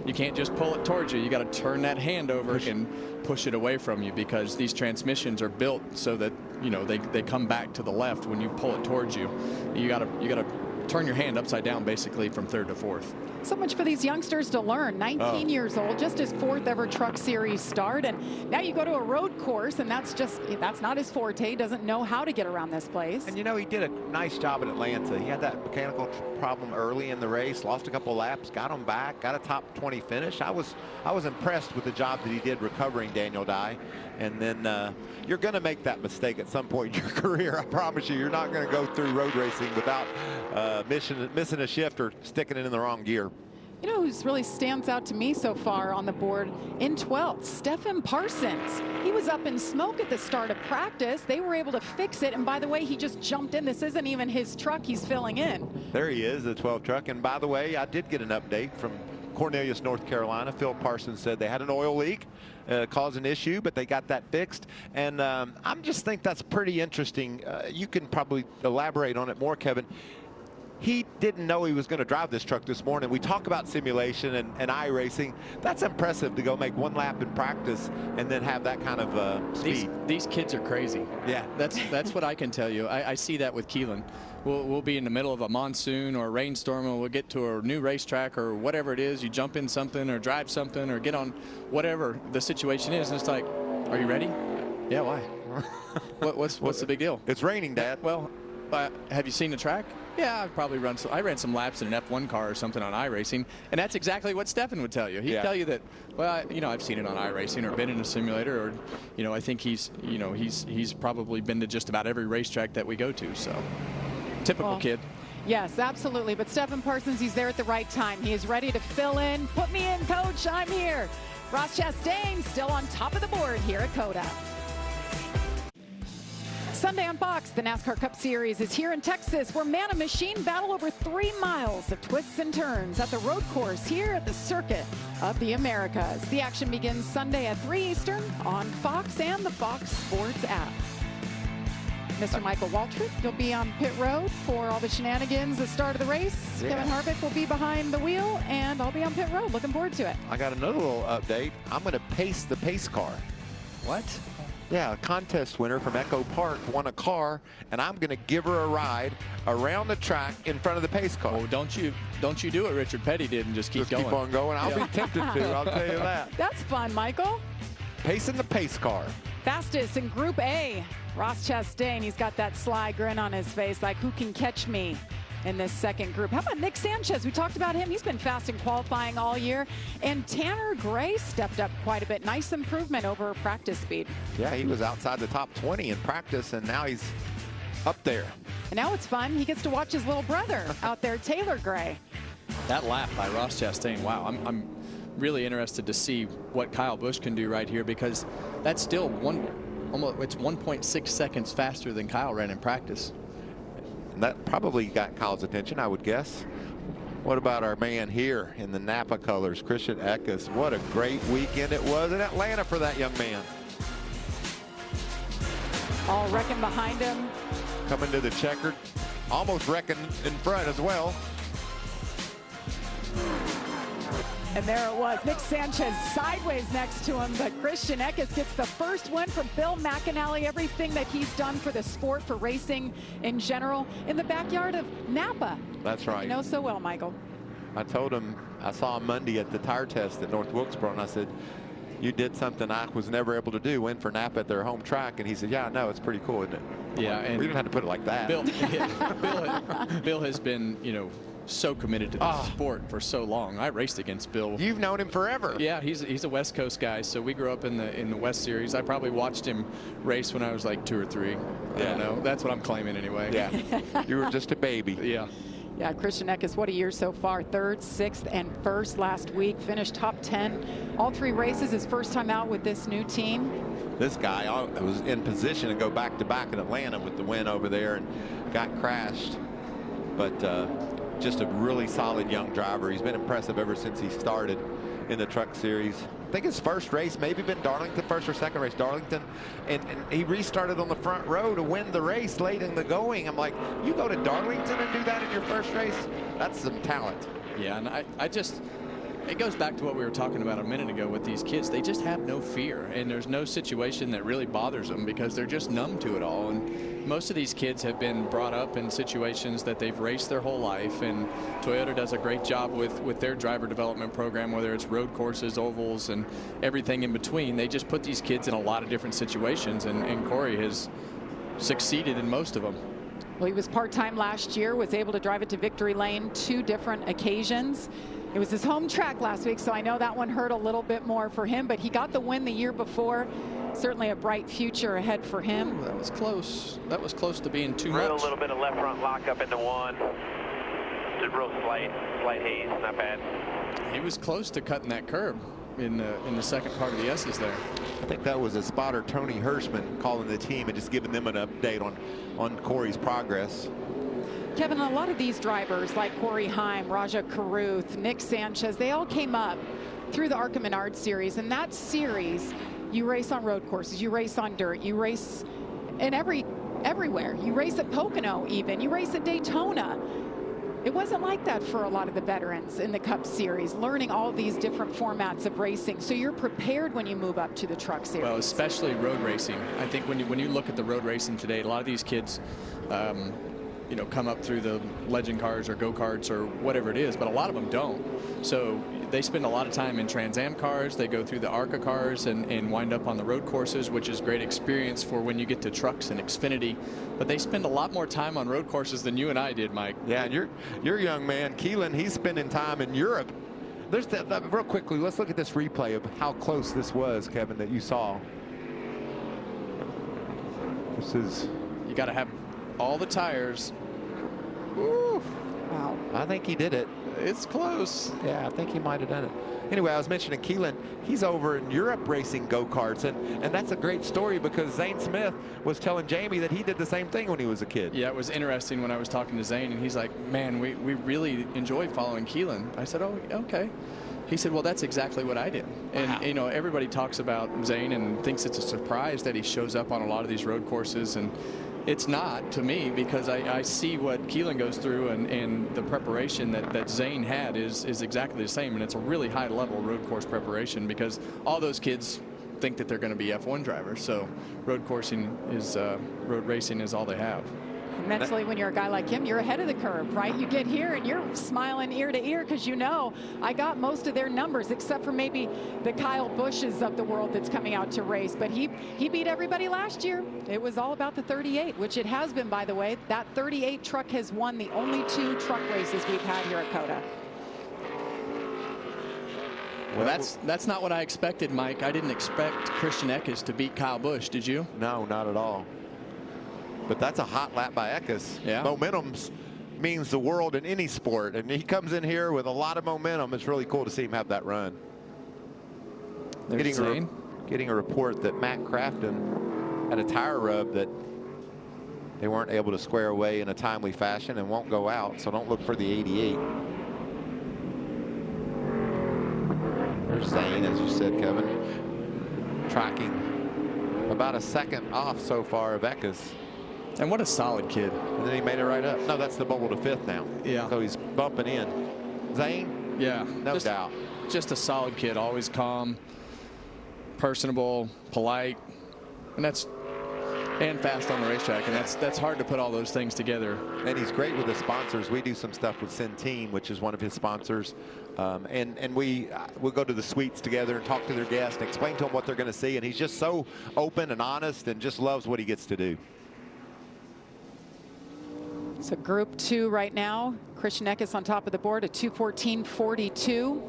You can't just pull it towards you. You got to turn that hand over and push it away from you, because these transmissions are built so that you know, they come back to the left when you pull it towards you. You gotta turn your hand upside down basically from third to fourth.
So much for these youngsters to learn. 19 years old, just his 4th ever Truck Series start, and now you go to a road course, and that's not his forte. He doesn't know how to get around this place.
And you know, he did a nice job at Atlanta. He had that mechanical problem early in the race, lost a couple laps, got him back, got a top 20 finish. I was impressed with the job that he did recovering Daniel Dye. And then you're going to make that mistake at some point in your career. I promise you, you're not going to go through road racing without missing a shift or sticking it in the wrong gear.
You know who's really stands out to me so far on the board in 12th? Stephen Parsons. He was up in smoke at the start of practice. They were able to fix it. And by the way, he just jumped in. This isn't even his truck he's filling in.
There he is, the 12 truck. And by the way, I did get an update from Cornelius, North Carolina. Phil Parsons said they had an oil leak, caused an issue, but they got that fixed. And I just think that's pretty interesting. You can probably elaborate on it more, Kevin. He didn't know he was going to drive this truck this morning. We talk about simulation and iRacing. That's impressive to go make 1 lap in practice and then have that kind of speed.
These kids are crazy.
Yeah,
that's what I can tell you. I see that with Keelan. We'll be in the middle of a monsoon or a rainstorm, and we'll get to a new racetrack or whatever it is. You jump in something or drive something or get on whatever the situation is, and it's like, are you ready? Yeah, why? What's the big deal?
It's raining, Dad.
Well, have you seen the track? Yeah, I've probably I ran some laps in an F1 car or something on iRacing, and that's exactly what Stefan would tell you. He'd tell you that, well, you know, I've seen it on iRacing or been in a simulator, or, you know, I think he's probably been to just about every racetrack that we go to. So, typical kid.
Yes, absolutely. But Stephen Parsons, he's there at the right time. He is ready to fill in. Put me in, coach. I'm here. Ross Chastain still on top of the board here at COTA. Sunday on Fox, the NASCAR Cup Series is here in Texas, where man and machine battle over 3 miles of twists and turns at the road course here at the Circuit of the Americas. The action begins Sunday at 3 Eastern on Fox and the Fox Sports app. Mr. Michael Waltrip, you'll be on pit road for all the shenanigans, the start of the race. Yeah. Kevin Harvick will be behind the wheel, and I'll be on pit road. Looking forward to it.
I got another little update. I'm going to pace the pace car.
What?
Yeah, a contest winner from Echo Park won a car, and I'm going to give her a ride around the track in front of the pace car.
Oh, don't you do what Richard Petty did and just keep going.
Keep on going. I'll be tempted to, I'll tell you that.
That's fun, Michael.
Pacing the pace car.
Fastest in Group A, Ross Chastain. He's got that sly grin on his face, like, who can catch me in this second group? How about Nick Sanchez? We talked about him. He's been fast in qualifying all year. And Tanner Gray stepped up quite a bit. Nice improvement over practice speed.
Yeah, he was outside the top 20 in practice, and now he's up there.
And now it's fun. He gets to watch his little brother out there, Taylor Gray.
That lap by Ross Chastain, wow. I'm really interested to see what Kyle Busch can do right here, because that's still it's 1.6 seconds faster than Kyle ran in practice.
That probably got Kyle's attention, I would guess. What about our man here in the Napa colors, Christian Eckes? What a great weekend it was in Atlanta for that young man.
All wrecking behind him.
Coming to the checkered, almost wrecking in front as well.
And there it was. Nick Sanchez sideways next to him, but Christian Eckes gets the first win from Bill McAnally. Everything that he's done for the sport, for racing in general, in the backyard of Napa.
That's right.
You know so well, Michael.
I told him, I saw him Monday at the tire test at North Wilkesboro, and I said, you did something I was never able to do, win for Napa at their home track. And he said, yeah, I know, it's pretty cool, isn't it?
Yeah. And
we didn't have to put it like that.
Bill has been, you know, so committed to the sport for so long. I raced against Bill.
You've known him forever.
Yeah, he's a West Coast guy, so we grew up in the West Series. I probably watched him race when I was like 2 or 3. I don't know. That's what I'm claiming anyway.
Yeah. You were just a baby.
Yeah.
Yeah, Christian Eckes, what a year so far. 3rd, 6th, and 1st last week. Finished top 10. All 3 races, his first time out with this new team.
This guy was in position to go back-to-back in Atlanta with the win over there and got crashed. But just a really solid young driver. He's been impressive ever since he started in the Truck Series. I think his first race maybe been Darlington, first or second race Darlington, and he restarted on the front row to win the race late in the going. I'm like, you go to Darlington and do that in your first race? That's some talent.
Yeah, and it goes back to what we were talking about a minute ago with these kids. They just have no fear, and there's no situation that really bothers them because they're just numb to it all. And most of these kids have been brought up in situations that they've raced their whole life, and Toyota does a great job with their driver development program, whether it's road courses, ovals, and everything in between. They just put these kids in a lot of different situations, and Corey has succeeded in most of them.
Well, he was part-time last year, was able to drive it to victory lane 2 different occasions. It was his home track last week, so I know that one hurt a little bit more for him, but he got the win the year before. Certainly a bright future ahead for him.
Ooh, that was close. That was close to being too much.
A little bit of left front lock up into 1. Just real slight haze, not bad.
He was close to cutting that curb in the second part of the S's there.
I think that was a spotter, Tony Hirschman, calling the team and just giving them an update on Corey's progress.
Kevin, a lot of these drivers like Corey Heim, Raja Caruth, Nick Sanchez, they all came up through the ARCA Menard series. And that series, you race on road courses, you race on dirt, you race in everywhere. You race at Pocono even, you race at Daytona. It wasn't like that for a lot of the veterans in the Cup Series, learning all these different formats of racing. So you're prepared when you move up to the Truck Series.
Well, especially road racing. I think when you look at the road racing today, a lot of these kids you know, come up through the legend cars or go-karts or whatever it is, but a lot of them don't. So they spend a lot of time in Trans Am cars. They go through the ARCA cars and wind up on the road courses, which is great experience for when you get to trucks and Xfinity. But they spend a lot more time on road courses than you and I did, Mike.
Yeah, and your young man, Keelan, he's spending time in Europe. There's real quickly, let's look at this replay of how close this was, Kevin, that you saw. This is...
You got to have all the tires. Woo.
Wow.
I think he did it.
It's close.
Yeah, I think he might have done it. Anyway, I was mentioning Keelan. He's over in Europe racing go-karts, and that's a great story because Zane Smith was telling Jamie that he did the same thing when he was a kid.
Yeah, it was interesting when I was talking to Zane, and he's like, man, we really enjoy following Keelan. I said, oh, okay. He said, well, that's exactly what I did. And,
wow.
You know, everybody talks about Zane and thinks it's a surprise that he shows up on a lot of these road courses, and it's not to me because I see what Keelan goes through, and the preparation that Zane had is exactly the same, and it's a really high level road course preparation because all those kids think that they're going to be F1 drivers. So road racing is all they have.
Mentally, when you're a guy like him, you're ahead of the curve, right? You get here and you're smiling ear to ear because you know I got most of their numbers except for maybe the Kyle Bushes of the world that's coming out to race. But he beat everybody last year. It was all about the 38, which it has been, by the way. That 38 truck has won the only 2 truck races we've had here at COTA.
Well, that's not what I expected, Mike. I didn't expect Christian Eckes to beat Kyle Busch. Did you?
No, not at all. But that's a hot lap by Eckes.
Yeah.
Momentum means the world in any sport, and he comes in here with a lot of momentum. It's really cool to see him have that run. Getting a report that Matt Crafton had a tire rub that they weren't able to square away in a timely fashion and won't go out, so don't look for the 88. There's Zane, as you said, Kevin, tracking about a second off so far of Eckes.
And what a solid kid.
And then he made it right up. No, that's the bubble to 5th now.
Yeah.
So he's bumping in. Zane?
Yeah.
No doubt.
Just a solid kid, always calm, personable, polite, and fast on the racetrack, and that's hard to put all those things together.
And he's great with the sponsors. We do some stuff with Centene, which is one of his sponsors, and we'll go to the suites together and talk to their guests and explain to them what they're going to see, and he's just so open and honest and just loves what he gets to do.
So Group 2 right now, Christian Eckes on top of the board at 2:14.42.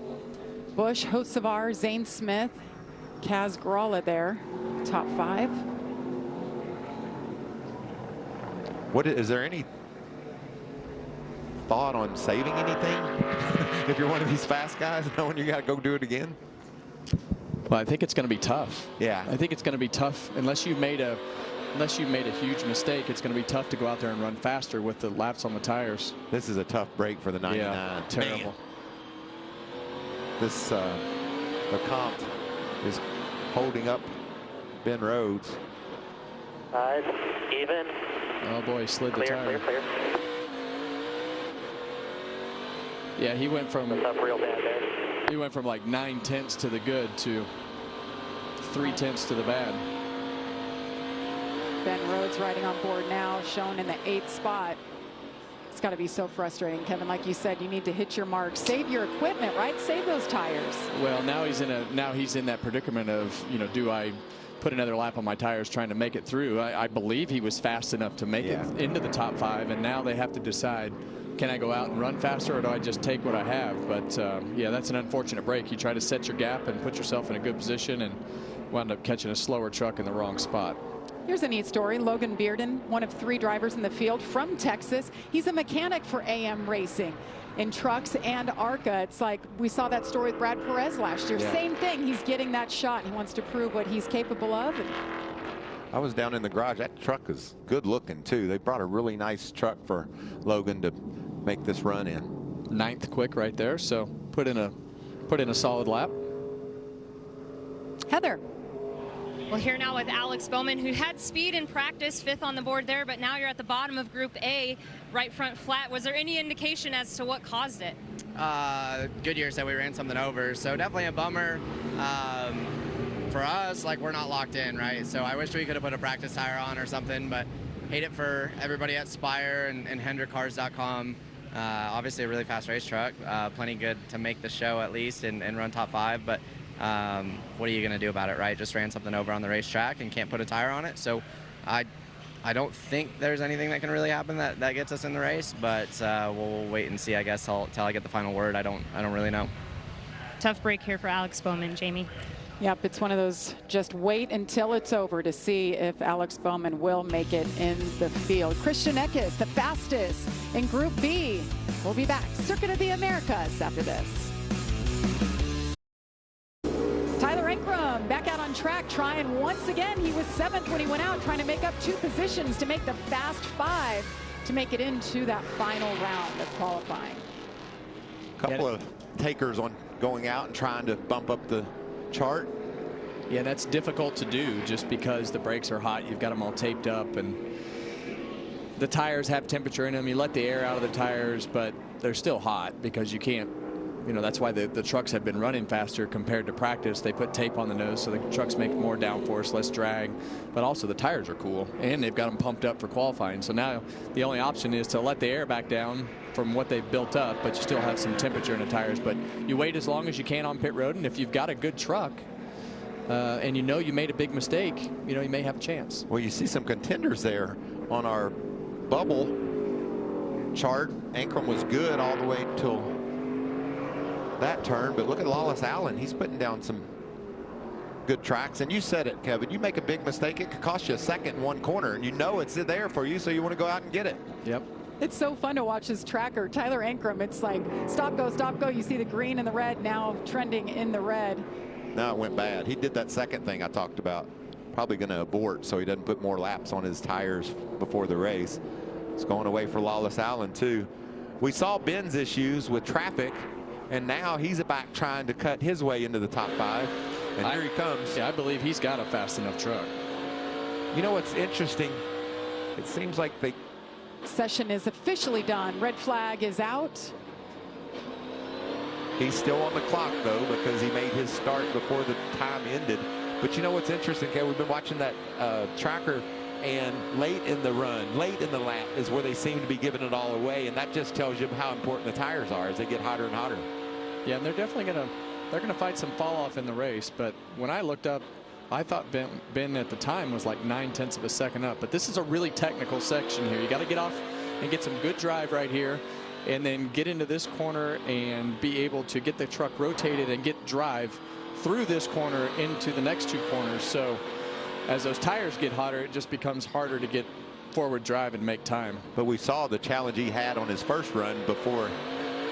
Busch, Hocevar, Zane Smith, Kaz Gralla there, top 5.
Is there any thought on saving anything if you're one of these fast guys, knowing you got to go do it again?
Well, I think it's going to be tough.
Yeah.
I think it's going to be tough unless you made a huge mistake. It's going to be tough to go out there and run faster with the laps on the tires.
This is a tough break for the 99.
Yeah, terrible.
Man. This LeCompte is holding up Ben Rhodes.
5, even.
Oh boy, he slid the tire.
Clear.
Yeah, he went from
up real bad there.
He went from like 9/10 to the good to 3/10 to the bad.
Ben Rhodes riding on board now, shown in the 8th spot. It's got to be so frustrating, Kevin. Like you said, you need to hit your mark, save your equipment, right? Save those tires.
Well, now he's in that predicament of, you know, do I put another lap on my tires trying to make it through? I believe he was fast enough to make it into the top 5, and now they have to decide, can I go out and run faster, or do I just take what I have? But yeah, that's an unfortunate break. You try to set your gap and put yourself in a good position and wound up catching a slower truck in the wrong spot.
Here's a neat story. Logan Bearden, one of 3 drivers in the field from Texas. He's a mechanic for AM Racing in trucks and ARCA. It's like we saw that story with Brad Perez last year. Same thing. He's getting that shot. He wants to prove what he's capable of.
I was down in the garage. That truck is good looking too. They brought a really nice truck for Logan to make this run in.
9th quick right there. So put in a solid lap.
Heather.
Well, here now with Alex Bowman, who had speed in practice, 5th on the board there, but now you're at the bottom of Group A, right front flat. Was there any indication as to what caused it?
Goodyear said we ran something over, so definitely a bummer. For us, like, we're not locked in, right? So I wish we could have put a practice tire on or something, but hate it for everybody at Spire and HendrickCars.com. Obviously a really fast race truck, plenty good to make the show at least and run top 5, but what are you going to do about it, right? Just ran something over on the racetrack and can't put a tire on it. So I don't think there's anything that can really happen that gets us in the race, but we'll wait and see, I guess, till I get the final word. I don't really know.
Tough break here for Alex Bowman, Jamie.
Yep, it's one of those just wait until it's over to see if Alex Bowman will make it in the field. Christian Eckes, the fastest in Group B. We'll be back. Circuit of the Americas after this. Back out on track, trying once again. He was 7th when he went out, trying to make up 2 positions to make the fast 5 to make it into that final round of qualifying.
A couple of takers on going out and trying to bump up the chart.
Yeah, that's difficult to do just because the brakes are hot. You've got them all taped up and the tires have temperature in them. You let the air out of the tires, but they're still hot because you can't, you know, that's why the trucks have been running faster compared to practice. They put tape on the nose so the trucks make more downforce, less drag, but also the tires are cool and they've got them pumped up for qualifying. So now the only option is to let the air back down from what they've built up, but you still have some temperature in the tires. But you wait as long as you can on pit road, and if you've got a good truck and you know you made a big mistake, you know, you may have a chance.
Well, you see some contenders there on our bubble chart. Ankrum was good all the way till that turn, but look at Lawless Allen. He's putting down some good tracks. And you said it, Kevin, you make a big mistake, it could cost you a second in one corner, and you know it's there for you, so you want to go out and get it.
Yep.
It's so fun to watch his tracker. Tyler Ankrum, it's like stop, go, stop, go. You see the green and the red now trending in the red.
Now it went bad. He did that second thing I talked about. Probably going to abort so he doesn't put more laps on his tires before the race. It's going away for Lawless Allen too. We saw Ben's issues with traffic, and now he's back trying to cut his way into the top 5. And here he comes.
Yeah, I believe he's got a fast enough truck.
You know what's interesting? It seems like they...
Session is officially done. Red flag is out.
He's still on the clock, though, because he made his start before the time ended. But you know what's interesting, Kevin? We've been watching that tracker, and late in the run, late in the lap is where they seem to be giving it all away, and that just tells you how important the tires are as they get hotter and hotter.
Yeah, and they're definitely gonna fight some fall off in the race. But when I looked up, I thought Ben at the time was like 9/10 of a second up. But this is a really technical section here. You got to get off and get some good drive right here, and then get into this corner and be able to get the truck rotated and get drive through this corner into the next 2 corners. So as those tires get hotter, it just becomes harder to get forward drive and make time.
But we saw the challenge he had on his first run before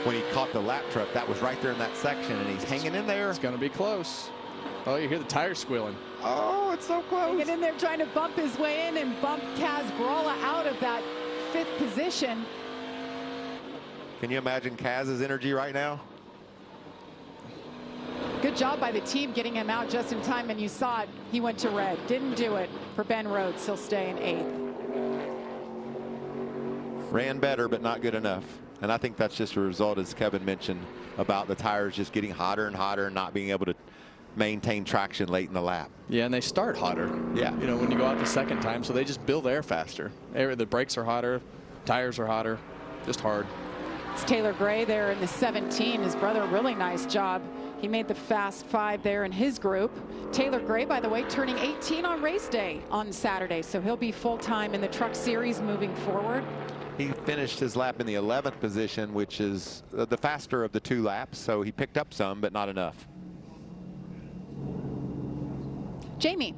when he caught the lap truck. That was right there in that section, and he's hanging in there.
It's going to be close. Oh, you hear the tires squealing.
Oh, it's so close.
Hanging in there trying to bump his way in and bump Kaz Gralla out of that 5th position.
Can you imagine Kaz's energy right now?
Good job by the team getting him out just in time, and you saw it. He went to red. Didn't do it for Ben Rhodes. He'll stay in 8th.
Ran better, but not good enough. And I think that's just a result, as Kevin mentioned, about the tires just getting hotter and hotter and not being able to maintain traction late in the lap.
Yeah, and they start hotter.
Yeah.
You know, when you go out the second time, so they just build air faster. The brakes are hotter, tires are hotter, just hard.
It's Taylor Gray there in the 17. His brother, really nice job. He made the Fast 5 there in his group. Taylor Gray, by the way, turning 18 on race day on Saturday, so he'll be full-time in the Truck Series moving forward.
He finished his lap in the 11th position, which is the faster of the 2 laps, so he picked up some, but not enough.
Jamie.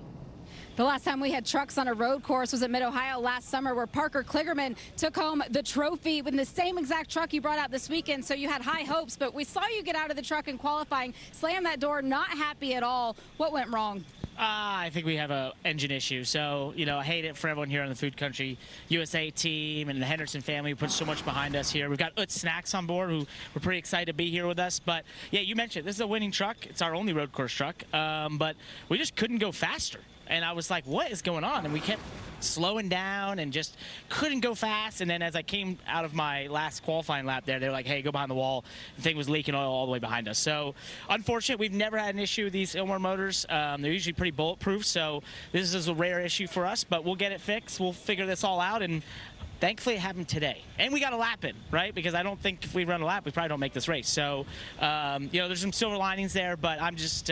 The last time we had trucks on a road course was at Mid-Ohio last summer, where Parker Kligerman took home the trophy in the same exact truck you brought out this weekend. So you had high hopes, but we saw you get out of the truck in qualifying, slam that door, not happy at all. What went wrong?
I think we have an engine issue. So, you know, I hate it for everyone here on the Food Country USA team and the Henderson family who put so much behind us here. We've got Utz Snacks on board, who we're pretty excited to be here with us. But, yeah, you mentioned this is a winning truck. It's our only road course truck. But we just couldn't go faster. And I was like, what is going on? And we kept slowing down and just couldn't go fast. And then as I came out of my last qualifying lap there, they were like, hey, go behind the wall. The thing was leaking oil all the way behind us. So unfortunate, we've never had an issue with these Ilmor motors. They're usually pretty bulletproof, so this is a rare issue for us, but we'll get it fixed. We'll figure this all out, and thankfully it happened today. And we got a lap in, right? Because I don't think if we run a lap, we probably don't make this race. So, you know, there's some silver linings there, but I'm just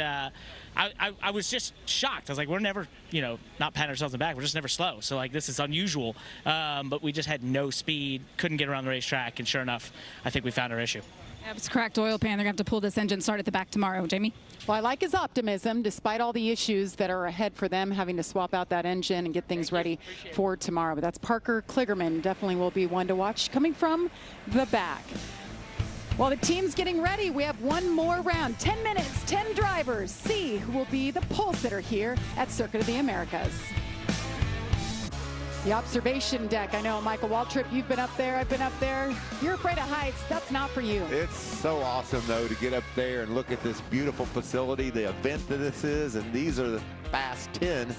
I was just shocked. I was like, we're never, you know, not patting ourselves on the back. We're just never slow. So, like, this is unusual. But we just had no speed, couldn't get around the racetrack, and sure enough, I think we found our issue.
Yeah, it's a cracked oil pan. They're going to have to pull this engine, start at the back tomorrow. Jamie?
Well, I like his optimism, despite all the issues that are ahead for them, having to swap out that engine and get things ready for tomorrow. But that's Parker Kligerman. Definitely will be one to watch coming from the back. While the team's getting ready, we have one more round. 10 minutes, 10 drivers. See who will be the pole sitter here at Circuit of the Americas. The observation deck. I know, Michael Waltrip, you've been up there. I've been up there. If you're afraid of heights, that's not for you.
It's so awesome, though, to get up there and look at this beautiful facility, the event that this is, and these are the Fast 10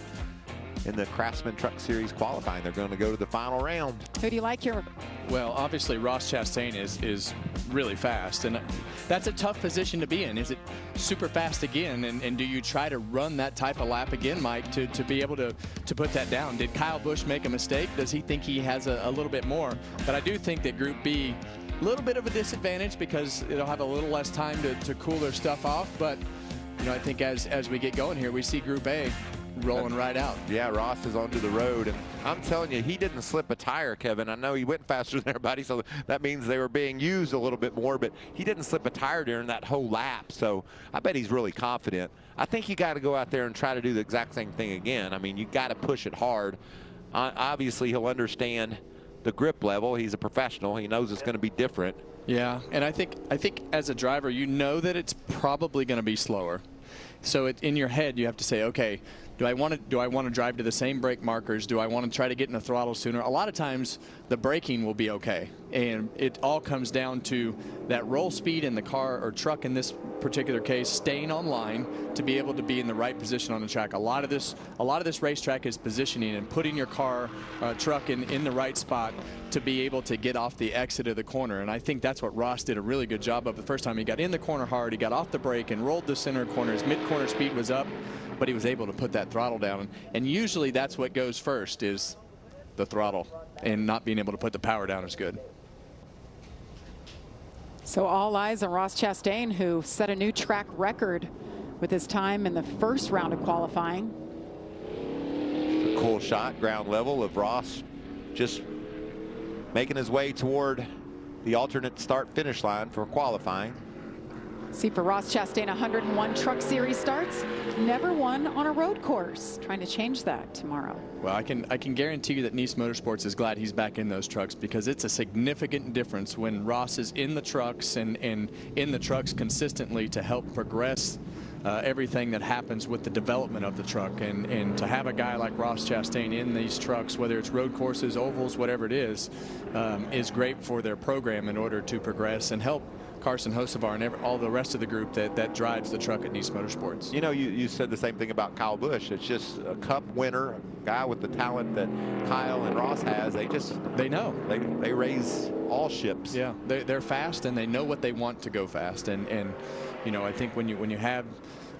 in the Craftsman Truck Series qualifying. They're going to go to the final round.
Who do you like here?
Well, obviously Ross Chastain is really fast, and that's a tough position to be in. Is it super fast again, and do you try to run that type of lap again, Mike, to be able to put that down? Did Kyle Busch make a mistake? Does he think he has a little bit more? But I do think that Group B, a little bit of a disadvantage because it'll have a little less time to cool their stuff off. But, you know, I think as we get going here, we see Group A rolling right out.
Yeah, Ross is onto the road, and I'm telling you, he didn't slip a tire, Kevin. I know he went faster than everybody, so that means they were being used a little bit more, but he didn't slip a tire during that whole lap, so I bet he's really confident. I think you got to go out there and try to do the exact same thing again. I mean, you got to push it hard. Obviously, he'll understand the grip level. He's a professional. He knows it's going to be different.
Yeah, and I think as a driver, you know that it's probably going to be slower. So in your head, you have to say, okay, do I want to drive to the same brake markers? Do I want to try to get in the throttle sooner? A lot of times, the braking will be okay, and it all comes down to that roll speed in the car or truck in this particular case, staying on line to be able to be in the right position on the track. A lot of this racetrack is positioning and putting your car, truck in the right spot to be able to get off the exit of the corner. And I think that's what Ross did a really good job of the first time. He got in the corner hard, he got off the brake and rolled the center corner. His mid-corner speed was up, but he was able to put that throttle down. And usually that's what goes first, is the throttle, and not being able to put the power down is good.
So all eyes on Ross Chastain, who set a new track record with his time in the first round of qualifying.
A cool shot, ground level of Ross just making his way toward the alternate start-finish line for qualifying.
See, for Ross Chastain, 101 Truck Series starts, never won on a road course. Trying to change that tomorrow.
Well, I can guarantee you that Nice Motorsports is glad he's back in those trucks, because it's a significant difference when Ross is in the trucks and in the trucks consistently to help progress everything that happens with the development of the truck. And to have a guy like Ross Chastain in these trucks, whether it's road courses, ovals, whatever it is great for their program in order to progress and help Carson Hocevar and all the rest of the group that drives the truck at Nice Motorsports.
You know, you said the same thing about Kyle Busch. It's just a Cup winner, a guy with the talent that Kyle and Ross has. They know. They raise all ships.
Yeah, they're fast and they know what they want to go fast. And you know, I think when you have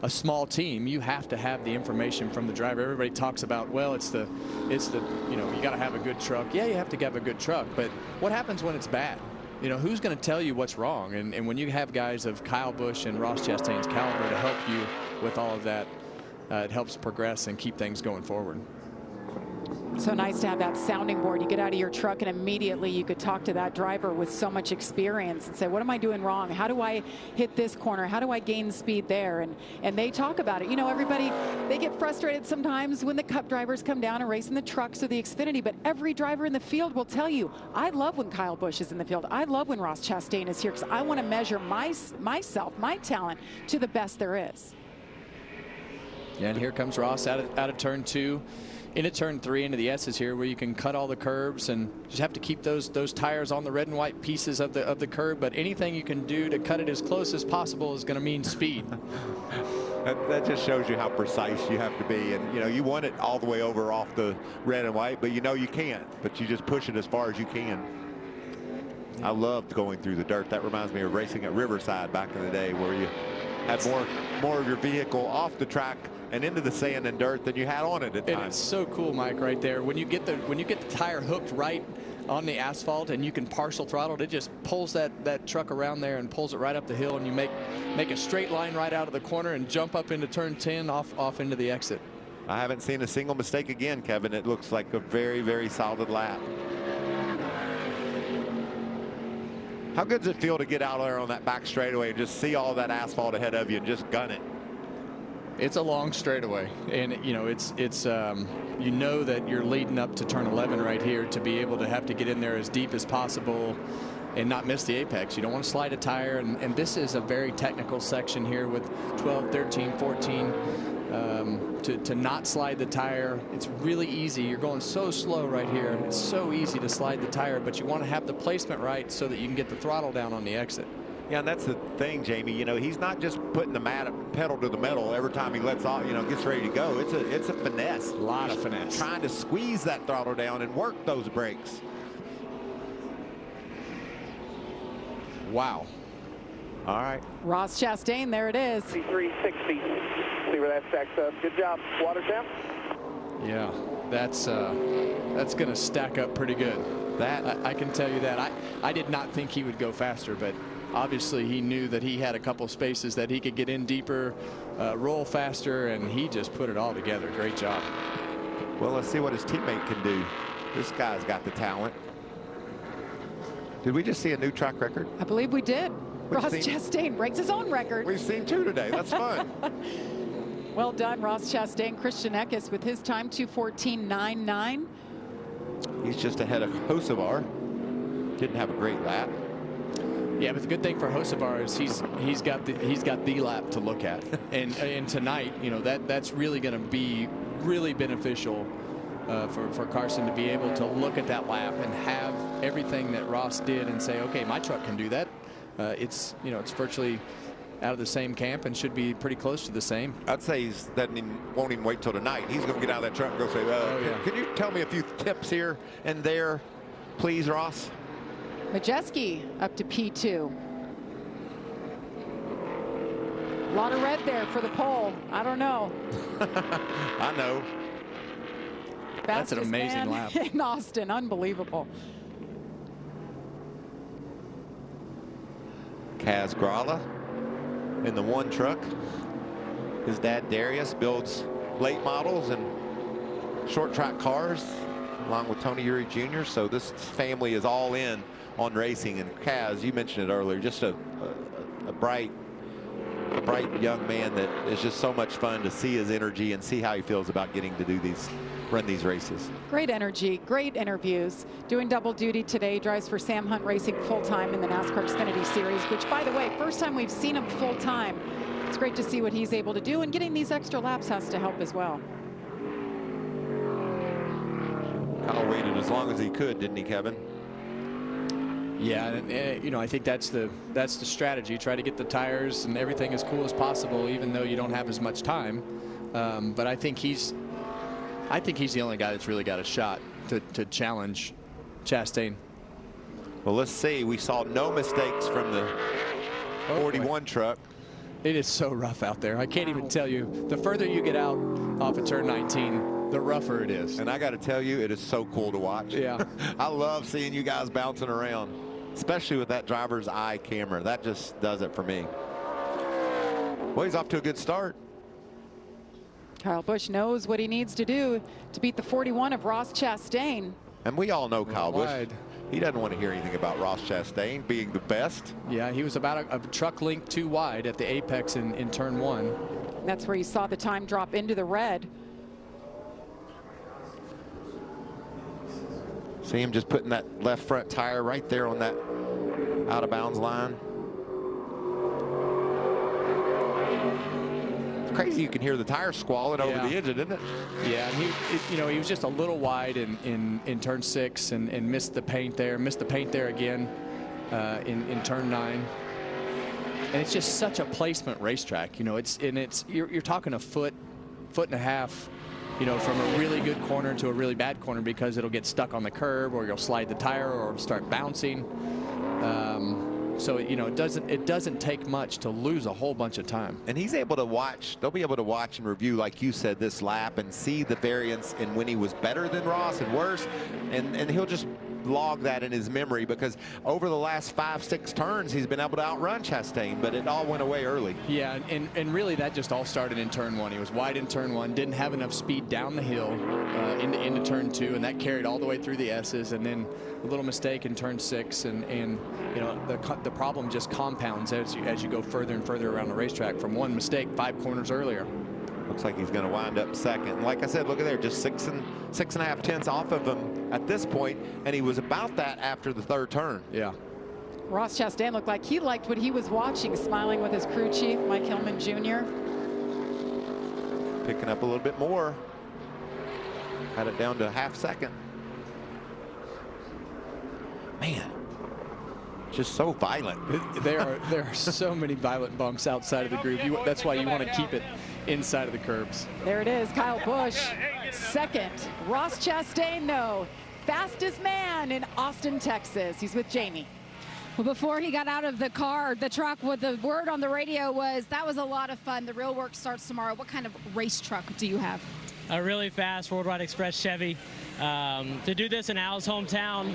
a small team, you have to have the information from the driver. Everybody talks about, well, it's the you know, you got to have a good truck. Yeah, you have to have a good truck, but what happens when it's bad? You know, who's going to tell you what's wrong? And when you have guys of Kyle Busch and Ross Chastain's caliber to help you with all of that, it helps progress and keep things going forward.
So nice to have that sounding board. You get out of your truck and immediately you could talk to that driver with so much experience and say, what am I doing wrong? How do I hit this corner? How do I gain speed there? And they talk about it. You know, everybody, they get frustrated sometimes when the Cup drivers come down and race in the trucks or the Xfinity, but every driver in the field will tell you, I love when Kyle Busch is in the field. I love when Ross Chastain is here because I want to measure myself, my talent to the best there is.
Yeah, and here comes Ross out of turn 2. Into turn 3 into the S's here, where you can cut all the curbs and just have to keep those tires on the red and white pieces of the curb. But anything you can do to cut it as close as possible is going to mean speed.
That just shows you how precise you have to be. And you know, you want it all the way over off the red and white, but you know you can't. But you just push it as far as you can. I loved going through the dirt. That reminds me of racing at Riverside back in the day, where you had more of your vehicle off the track and into the sand and dirt than you had on it at times.
It's so cool, Mike, right there. When you get the tire hooked right on the asphalt and you can partial throttle, it just pulls that truck around there and pulls it right up the hill, and you make a straight line right out of the corner and jump up into turn 10 off into the exit.
I haven't seen a single mistake again, Kevin. It looks like a very, very solid lap. How good does it feel to get out there on that back straightaway and just see all that asphalt ahead of you and just gun it?
It's a long straightaway, and you know it's you know that you're leading up to turn 11 right here to be able to have to get in there as deep as possible and not miss the apex. You don't want to slide a tire, and this is a very technical section here with 12, 13, 14. To not slide the tire, it's really easy. You're going so slow right here. It's so easy to slide the tire, but you want to have the placement right so that you can get the throttle down on the exit.
Yeah, and that's the thing, Jamie. You know, he's not just putting the pedal to the metal every time he lets off, you know, gets ready to go. It's a finesse.
A lot of finesse.
Trying to squeeze that throttle down and work those brakes.
Wow.
All right.
Ross Chastain, there it is.
360. See where that stacks up. Good job, Watertown.
Yeah, that's going to stack up pretty good. That I can tell you that. I did not think he would go faster, but obviously he knew that he had a couple spaces that he could get in deeper, roll faster, and he just put it all together. Great job.
Well, let's see what his teammate can do. This guy's got the talent. Did we just see a new track record?
I believe we did. Ross Chastain breaks his own record.
We've seen 2 today. That's fun.
Well done, Ross Chastain. Christian Eckes with his time, 2:14.99.
He's just ahead of Hocevar. Didn't have a great lap.
Yeah, but the good thing for Hocevar is he's got the lap to look at, and tonight, you know, that's really going to be really beneficial for Carson to be able to look at that lap and have everything that Ross did and say, okay, my truck can do that. It's virtually out of the same camp and should be pretty close to the same.
I'd say he won't even wait till tonight. He's going to get out of that truck and go say, can you tell me a few tips here and there, please, Ross?
Majeski up to P2. A lot of red there for the pole. I don't know.
I know.
That's an amazing lap.
In Austin, unbelievable.
Kaz Gralla in the one truck. His dad Darius builds late models and short track cars along with Tony Uri Jr. So this family is all in on racing. And Kaz, you mentioned it earlier, just a bright young man that is just so much fun to see his energy and see how he feels about getting to run these races.
Great energy, great interviews. Doing double duty today, drives for Sam Hunt Racing full-time in the NASCAR Xfinity Series, which, by the way, first time we've seen him full-time. It's great to see what he's able to do, and getting these extra laps has to help as well.
Kyle waited as long as he could, didn't he, Kevin?
Yeah, and you know, I think that's the strategy. Try to get the tires and everything as cool as possible, even though you don't have as much time. But I think he's the only guy that's really got a shot to challenge Chastain.
Well, let's see. We saw no mistakes from the 41 truck.
It is so rough out there. I can't even tell you. The further you get out off of turn 19, the rougher it is.
And I got to tell you, it is so cool to watch.
Yeah.
I love seeing you guys bouncing around, especially with that driver's eye camera. That just does it for me. Well, he's off to a good start.
Kyle Busch knows what he needs to do to beat the 41 of Ross Chastain.
And we all know Kyle Busch. He doesn't want to hear anything about Ross Chastain being the best.
Yeah, he was about a truck length too wide at the apex in turn 1.
That's where you saw the time drop into the red.
See him just putting that left front tire right there on that out of bounds line. It's crazy you can hear the tire squalling over the engine, isn't it?
Yeah, and he was just a little wide in turn 6 and missed the paint there. Missed the paint there again in turn 9. And it's just such a placement racetrack. You know, you're talking a foot and a half, you know, from a really good corner to a really bad corner, because it'll get stuck on the curb, or you'll slide the tire, or it'll start bouncing. So, you know, it doesn't take much to lose a whole bunch of time.
And he's able to watch. They'll be able to watch and review, like you said, this lap and see the variance in when he was better than Ross and worse. And he'll just log that in his memory, because over the last 5-6 turns he's been able to outrun Chastain, but it all went away early.
Yeah, and really that just all started in turn 1. He was wide in turn 1, didn't have enough speed down the hill into turn 2, and that carried all the way through the S's, and then a little mistake in turn 6, and you know, the problem just compounds as you go further and further around the racetrack from one mistake 5 corners earlier.
Looks like he's going to wind up second. And like I said, look at there, just 6.5 tenths off of him at this point, and he was about that after the 3rd turn.
Yeah.
Ross Chastain looked like he liked what he was watching, smiling with his crew chief, Mike Hillman Jr.
Picking up a little bit more. Had it down to a half second. Man, just so violent.
There are so many violent bumps outside of the group. That's why you want to keep it inside of the curbs.
There it is, Kyle Busch, second. Ross Chastain, no. Fastest man in Austin, Texas. He's with Jamie.
Well, before he got out of the car, the truck, what the word on the radio was, that was a lot of fun. The real work starts tomorrow. What kind of race truck do you have?
A really fast Worldwide Express Chevy. To do this in Al's hometown,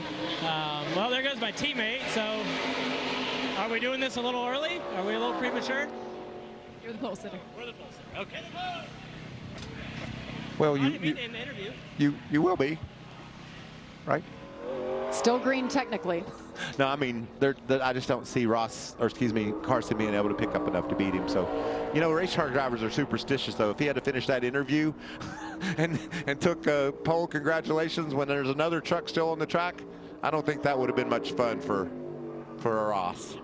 well, there goes my teammate. So are we doing this a little early? Are we a little premature?
You're the pole sitter.
We're the pole sitter. Okay.
Well,
in the interview.
You will be, right?
Still green technically.
No, I mean, I just don't see Carson being able to pick up enough to beat him. So, you know, race car drivers are superstitious, though. If he had to finish that interview and took a pole congratulations when there's another truck still on the track, I don't think that would have been much fun for Ross.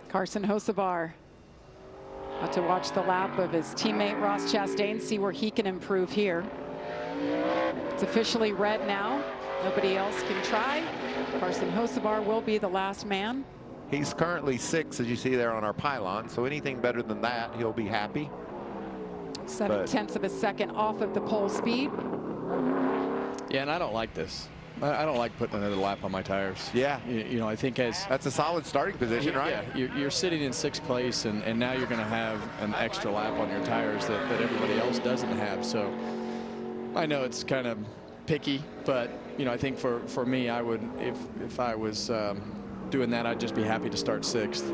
Carson Hocevar about to watch the lap of his teammate Ross Chastain, see where he can improve here. It's officially red now. Nobody else can try. Carson Hocevar will be the last man.
He's currently 6, as you see there on our pylon, so anything better than that, he'll be happy.
7/10 of a second off of the pole speed.
Yeah, and I don't like this. I don't like putting another lap on my tires.
Yeah.
You know, I think
that's a solid starting position, right?
Yeah, you're sitting in 6th place, and now you're going to have an extra lap on your tires that everybody else doesn't have. So I know it's kind of picky, but, you know, I think for me, I would, if I was doing that, I'd just be happy to start 6th.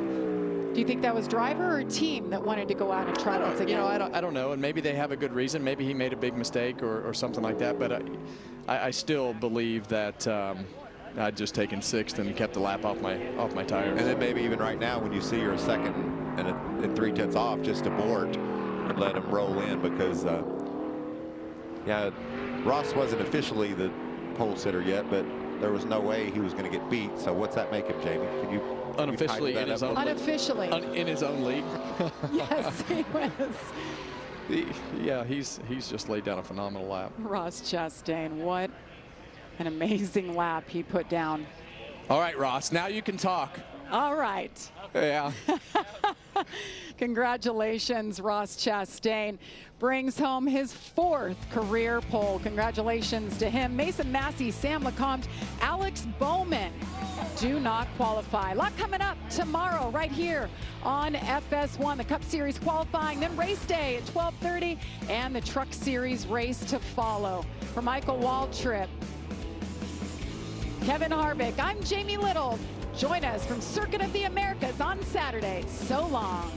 Do you think that was driver or team that wanted to go out and try once again?
You know, I don't know, and maybe they have a good reason. Maybe he made a big mistake or something like that, but I still believe that I'd just taken 6th and kept the lap off my tires.
And then maybe even right now, when you see you're a second and 3/10 off, just abort and let him roll in, because yeah, Ross wasn't officially the pole sitter yet, but there was no way he was going to get beat. So what's that make him, Jamie? Can you
unofficially in his own
unofficially
in his own league?
Yes, he was.
Yeah, he's just laid down a phenomenal lap.
Ross Chastain, what An amazing lap he put down.
All right, Ross, now you can talk.
All right.
Yeah.
Congratulations, Ross Chastain. Brings home his 4th career pole. Congratulations to him. Mason Massey, Sam Lecomte, Alex Bowman do not qualify. A lot coming up tomorrow right here on FS1. The Cup Series qualifying, then race day at 12:30, and the Truck Series race to follow. For Michael Waltrip, Kevin Harvick, I'm Jamie Little. Join us from Circuit of the Americas on Saturday. So long.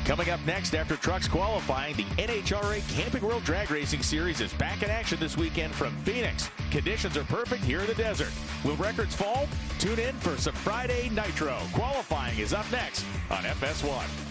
Coming up next after trucks qualifying, the NHRA Camping World Drag Racing Series is back in action this weekend from Phoenix. Conditions are perfect here in the desert. Will records fall? Tune in for some Friday Nitro. Qualifying is up next on FS1.